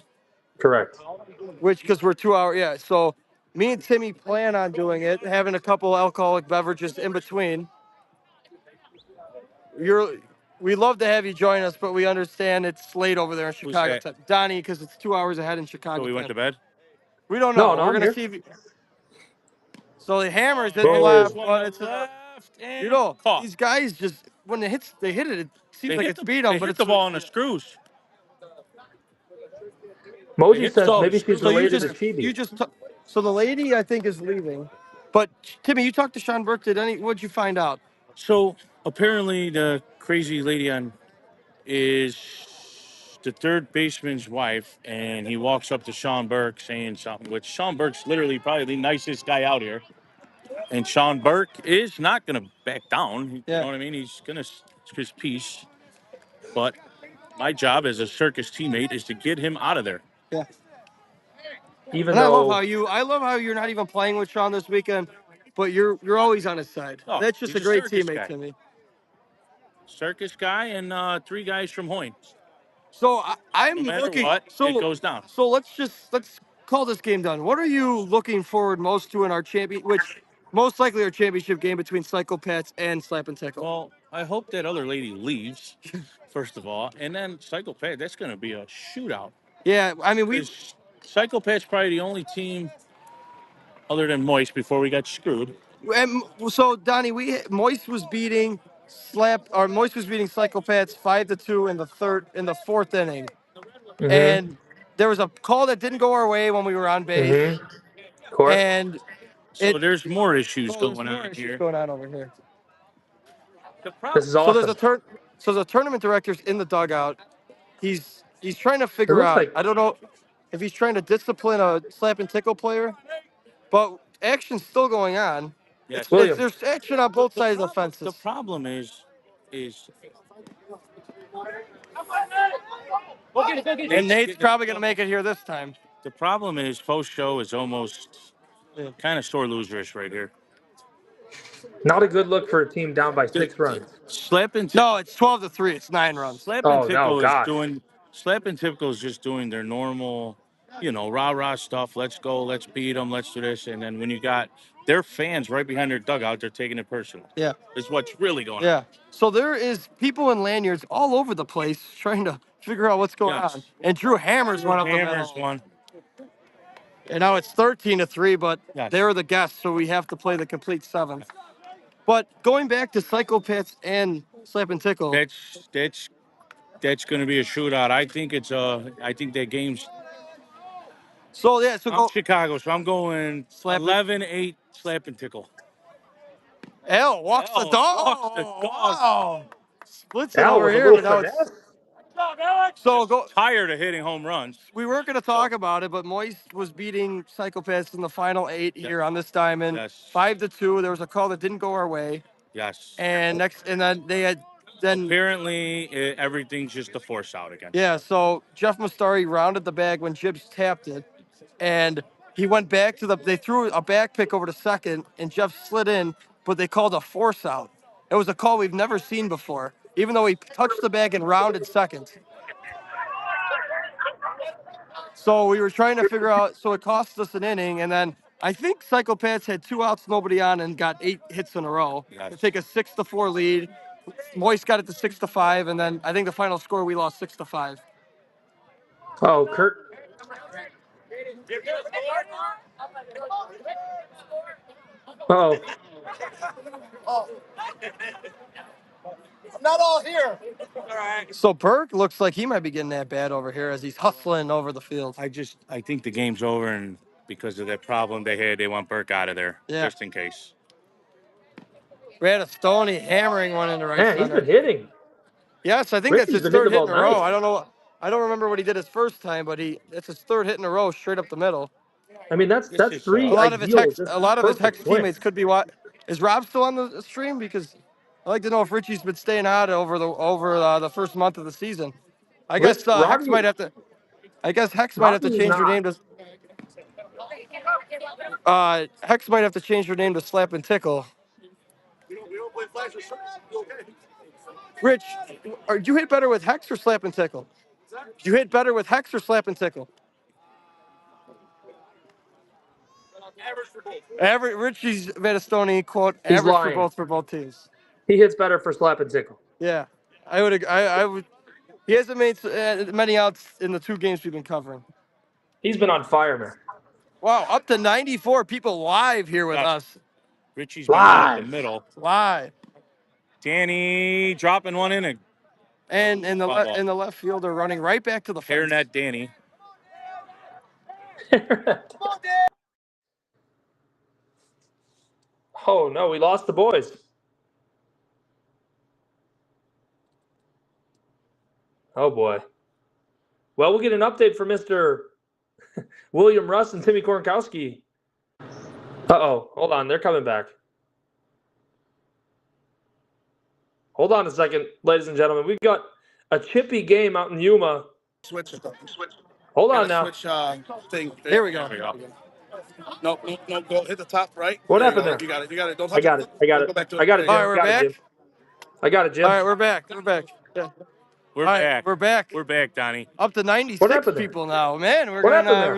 Correct. which because we're 2 hours. Yeah, so me and Timmy plan on doing it, having a couple alcoholic beverages in between. We love to have you join us, but we understand it's late over there in Chicago that? time. Donnie, because it's 2 hours ahead in Chicago. So we went to time. bed. We don't No, know. no, We're I'm gonna here. see if. So the hammers hit the Bro. left, One but to it's left and you know caught. these guys just when they hit it, it seems They like hit it's the beat them, they but hit it's the ball on the screws. They Moji hit says the so maybe she's so you related to just Chibi. so the lady I think is leaving, but Timmy, you talked to Sean Burke. What'd you find out? So apparently the crazy lady on is the third baseman's wife, and he walks up to Sean Burke saying something, which Sean Burke's literally probably the nicest guy out here. And Sean Burke is not going to back down. You Yeah, know what I mean? He's going to his piece. But my job as a circus teammate is to get him out of there. yeah. Even And though I love how you're not even playing with Sean this weekend, but you're always on his side. Oh, That's just he's a a great circus teammate guy. to me. Circus guy and 3 guys from Hoyne. So I'm No matter looking. what, it goes down. So let's call this game done. What are you looking forward most to in our champion? Which most likely our championship game between Psychopaths and Slap and Tickle. Well, I hope that other lady leaves, first of all. And then Psychopath, that's going to be a shootout. Yeah, I mean Because Psychopath's probably the only team other than Moist before we got screwed. and so Donnie, Moist was beating Psychopaths 5-2 in the fourth inning, mm-hmm. and there was a call that didn't go our way when we were on base, Mm-hmm. Court. and So there's more issues there's going more on issues here. going on over here. The This problem, is So there's awesome. the tournament director's in the dugout. He's trying to It figure looks out. like I don't know if he's trying to discipline a Slap and Tickle player, but action's still going on. yes. William. There's action on both sides of the The fences. problem is And Nate's probably gonna make it here this time. the problem is FoSho is almost Yeah. kind of sore losers right here. Not a good look for a team down by 6 runs. No, it's 12-3. It's 9 runs. Slap and Oh, no, Tickle is gosh. doing Slap and Tickle is just doing their normal, rah stuff. Let's go, let's beat them, let's do this. And then when you got their fans right behind their dugout, they're taking it personal. Yeah. Is what's really going on. Yeah. So there is people in lanyards all over the place trying to figure out what's going Yes. on. And Drew Hammers went up the Hammers middle. one. And now it's 13-3, but Yes. they're the guests, so we have to play the complete 7th. But going back to Psychopaths and Slap and Tickle. That's going to be a shootout. I think that game's So yeah, so I'm go Chicago, so I'm going Slap and- 11-8 Slap and Tickle. Al walks the dog. Walks the dog. Wow. Splits it Al over with a here, little but now it's finesse. so go. Tired of hitting home runs. We weren't going to talk about it, but Moist was beating Psychopaths in the final 8 here on this diamond, Yes. 5-2. There was a call that didn't go our way, Yes. and then they had Apparently, everything's just a force out again. yeah. So Jeff Mustari rounded the bag when Jibbs tapped it, and he went back to they threw a back pick over to second, and Jeff slid in, but they called a force out. It was a call we've never seen before, even though he touched the bag and rounded second. So we were trying to figure out, so it cost us an inning, and then I think Psychopaths had 2 outs, nobody on, and got 8 hits in a row to take a 6-4 lead. Moist got it to 6-5, and then I think the final score we lost 6-5. Oh, Kurt. Oh, Not all here. So Burke looks like he might be getting that bad over here as he's hustling over the field. I think the game's over, and because of that problem they had, they want Burke out of there, just in case. We had a Stoney hammering one into right man, center. he's been hitting. Yes, I think Richie's that's his been third hitting hit the in a ball row. nice. I don't know. I don't remember what he did his first time, but it's his third hit in a row, straight up the middle. I mean, that's 3 A lot of his ideal, Hex, just a lot of his perfect Hex swings. teammates could be what. Is Rob still on the stream? Because I'd like to know if Richie's been staying out over the first month of the season. I guess Hex might have to. I guess Hex might have to Robbie is change her not. name to. Hex might have to change her name to Slap and Tickle. Rich, you hit better with Hex or Slap and Tickle? You hit better with Hex or Slap and Tickle? Richie's Vanastoni quote He's average lying. for both teams. He hits better for slap and tickle. Yeah, I would. I would. He hasn't made many outs in the 2 games we've been covering. He's been on fire, man. Wow, up to 94 people live here with us. Richie's been right up the middle. Live. Danny dropping one in, And in the left fielder running right back to the fence. hairnet Danny. Oh no, we lost the boys. Oh boy. Well, we'll get an update from Mr. William Russ and Timmy Kornkowski. Uh-oh. Hold on. They're coming back. Hold on a second, ladies and gentlemen. We've got a chippy game out in Yuma. Switch. Hold on now. Switch thing. Here we go. No, go hit the top right. What There happened you there? go. You got it. Don't touch I got it. I got it. Go back to I got it, Jim. All right, we're back. I got it, Jim. All right, we're back. Yeah. We're All right, back. we're back. We're back, Donnie. Up to What 96 happened there? people now. Man, we're What gonna happened there?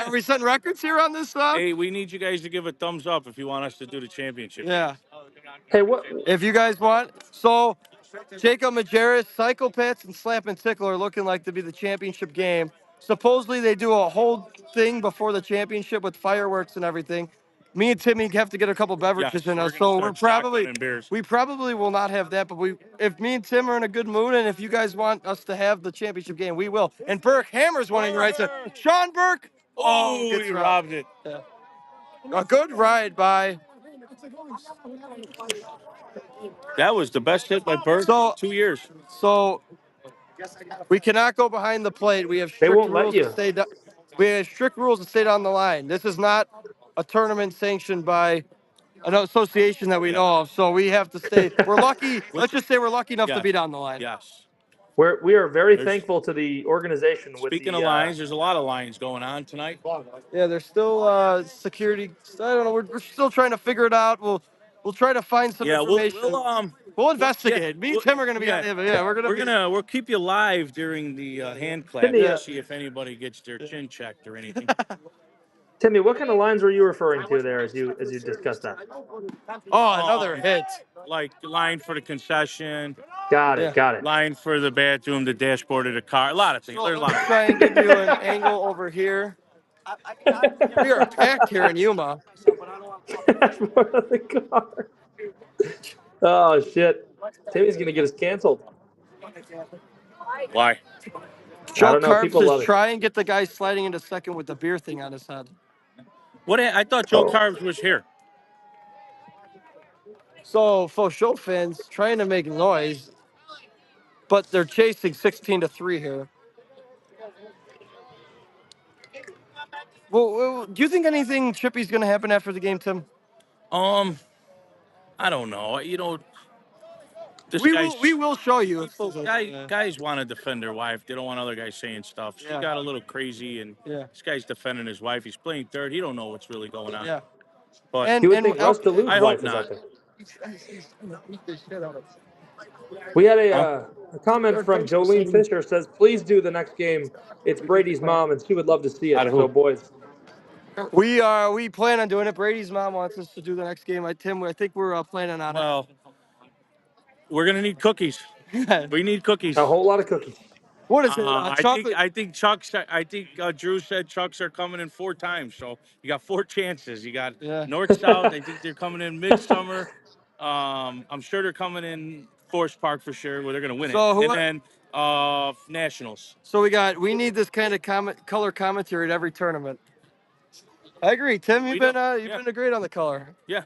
are we setting records here on this Hey, we need you guys to give a thumbs up if you want us to do the championship. Yeah. Hey, what? If you guys want, so Jacob Majerus, Psychopaths, and Slap and Tickle are looking like to be the championship game. Supposedly they do a whole thing before the championship with fireworks and everything. Me and Timmy have to get a couple beverages in us, so we probably will not have that. But if me and Tim are in a good mood, and if you guys want us to have the championship game, we will. And Burke hammers one in your right side. Sean Burke. Oh, he robbed it. Yeah. A good ride by. That was the best hit by Burke in 2 years. So we cannot go behind the plate. We have They strict won't let rules you. to stay. We have strict rules to stay down the line. This is not a tournament sanctioned by an association that we know of. So we have to stay. We're lucky. Let's just say we're lucky enough to be down the line. Yes. We are very thankful to the organization. Speaking of lines, there's a lot of lines going on tonight. Yeah, there's still security. I don't know. We're still trying to figure it out. We'll try to find some information. We'll investigate. Me and Tim are gonna be on it. Yeah, We'll keep you live during the hand clap to see if anybody gets their chin checked or anything. Timmy, what kind of lines were you referring to there as you discussed that? Oh, another hit. Like line for the concession. Got it. Line for the bathroom, the dashboard of the car. A lot of things. So let's try and give you an angle over here. We are packed here in Yuma. Dashboard of the car. Oh shit! Timmy's gonna get us canceled. Why? Joe don't know, Carp people says love it. try and get the guy sliding into second with the beer thing on his head. What? I thought Joe Carbs was here. So FoSho fans trying to make noise, but they're chasing 16-3 here. Well, do you think anything chippy's going to happen after the game, Tim? I don't know. This We guy's will show you. guys want to defend their wife. They don't want other guys saying stuff. She got a little crazy, and this guy's defending his wife. He's playing third. He don't know what's really going on. Yeah. But You would think Russ DeLue's I wife hope is not. out there. We had a comment from Jolene Fisher says, "Please do the next game. It's Brady's mom, and she would love to see it." So, boys, We plan on doing it. Brady's mom wants us to do the next game. Tim, I think we're planning on Well, we're gonna need cookies. it. We need cookies. a whole lot of cookies. What is it? Chocolate? I think Chuck's. I think Drew said Chucks are coming in 4 times, so you got 4 chances. You got north, south. I think they're coming in midsummer. I'm sure they're coming in Forest Park for sure, where they're gonna win it. And then Nationals. So we need this kind of color commentary at every tournament. I agree, Tim. You've been great on the color. Yeah.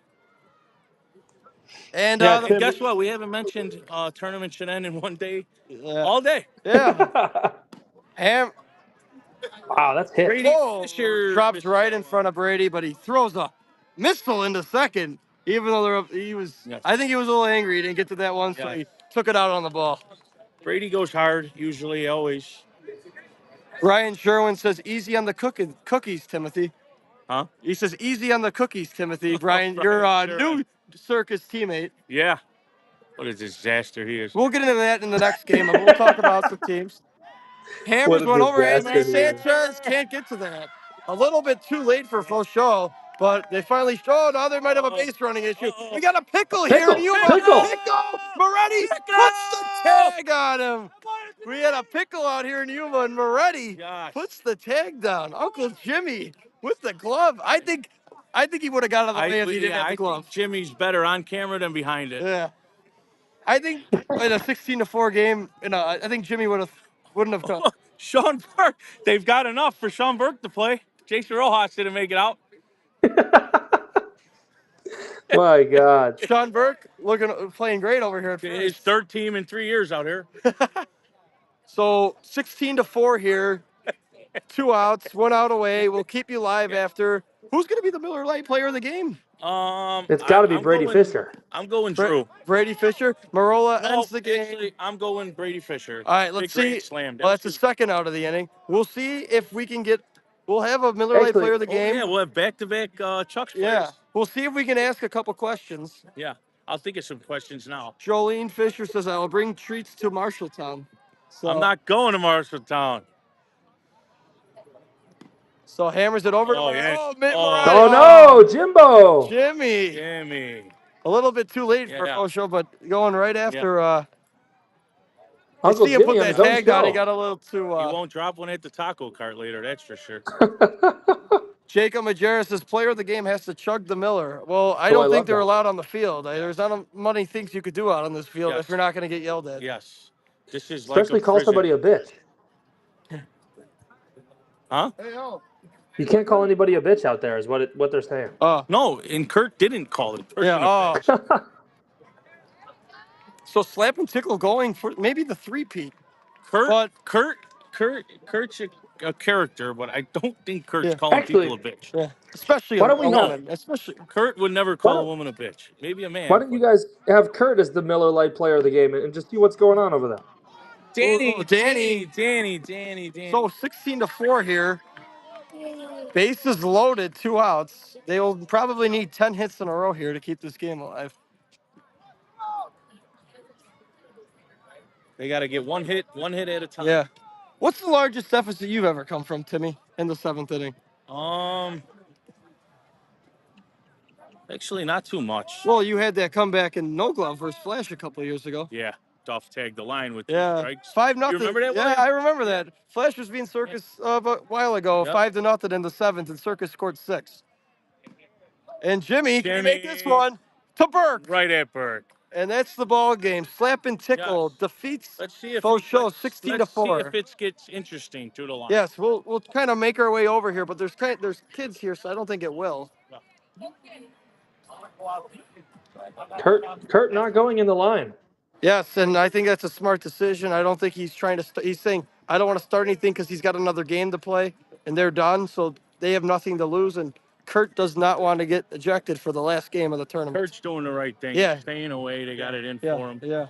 And Tim, guess what? We haven't mentioned tournament should end in 1 day, yeah. all day. Yeah. Wow, that's hit. Brady Drops right in front of Brady, but he throws a missile into second. Even though he was, I think he was a little angry. He didn't get to that one, so he took it out on the ball. Brady goes hard, usually, always. Ryan Sherwin says, "Easy on the cookies, Timothy." Huh? He says, "Easy on the cookies, Timothy." Brian, your new circus teammate. Yeah. What a disaster he is. We'll get into that in the next game, and we'll talk about some teams. Hammers went over, and Sanchez can't get to that. A little bit too late for FoSho, but they finally showed. Now they might have a base running issue. We got a pickle here in Yuma. Pickle! Moretti puts the tag on him. We had a pickle out here in Yuma, and Moretti puts the tag down. Uncle Jimmy with the glove. I think he would have got out of the way if he didn't have the glove. I think Jimmy's better on camera than behind it. Yeah. I think in a 16-4 game, I think Jimmy wouldn't have come. Sean Burke, they've got enough for Sean Burke to play. Jason Rojas didn't make it out. My God. Sean Burke playing great over here at first. His 3rd team in 3 years out here. So 16-4 here. 2 outs, 1 out away. We'll keep you live after. Who's going to be the Miller Lite player of the game? It's got to be Brady Fisher. I'm going Drew. Brady Fisher. Marola ends the game. Actually, I'm going Brady Fisher. All right, let's see. Slam. Well, that's the second out of the inning. We'll see if we can get. We'll have a Miller Lite player of the game. Yeah, we'll have back-to-back Chuck's players. Yeah, we'll see if we can ask a couple questions. Yeah, I'll think of some questions now. Jolene Fisher says, "I will bring treats to Marshalltown." So, I'm not going to Marshalltown. So hammers it over. No, Jimbo. Jimmy. A little bit too late for FoSho, but going right after. Uncle Jimmy put that tag down. He got a little too. He won't drop one at the taco cart later. That's for sure. Jacob Majerus says, "Player of the game has to chug the Miller." Well, I don't think they're allowed on the field. There's not many things you could do out on this field if you're not going to get yelled at. Yes. This is especially call somebody a bitch. Huh? You can't call anybody a bitch out there, is what they're saying. No, and Kurt didn't call it. So Slap and Tickle going for maybe the 3-peat. Kurt's a character, but I don't think Kurt's calling people a bitch. Yeah. Especially why don't we woman. Especially Kurt would never call a woman a bitch. Maybe a man. Why don't you guys have Kurt as the Miller Lite player of the game and just see what's going on over there? Danny. So 16-4 here. Bases loaded, 2 outs. They will probably need 10 hits in a row here to keep this game alive. They got to get one hit at a time. Yeah. What's the largest deficit you've ever come from, Timmy, in the 7th inning? Actually, not too much. Well, you had that comeback in no glove versus Flash a couple of years ago. Yeah. Duff tagged the line with 2 strikes. 5-0. You remember that one? Yeah, I remember that. Flash was being Circus a while ago, 5-0 in the 7th, and Circus scored 6. And Jimmy can make this one to Burke. Right at Burke. And that's the ball game. Slap and Tickle defeats FoSho 16-4. Let's see if it gets interesting through the line. Yes, we'll kind of make our way over here, but there's kids here, so I don't think it will. Kurt not going in the line. Yes, and I think that's a smart decision. I don't think he's trying to. He's saying I don't want to start anything because he's got another game to play, and they're done, so they have nothing to lose. And Kurt does not want to get ejected for the last game of the tournament. Kurt's doing the right thing. Yeah. Staying away. They got it in Yeah, for him. yeah.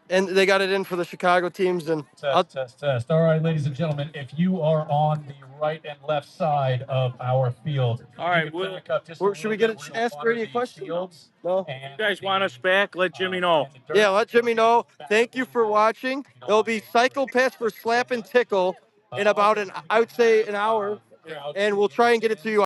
And they got it in for the Chicago teams. And Test. All right, ladies and gentlemen, if you are on the right and left side of our field, all right, you can back up just a should we get little bit. ask Brady a question? Fields No. You guys want us back? Let Jimmy know. Yeah, let Jimmy know. Thank you for watching. There'll be Cycle Pass for Slap and Tickle in about I would say an hour, and we'll try and get it to you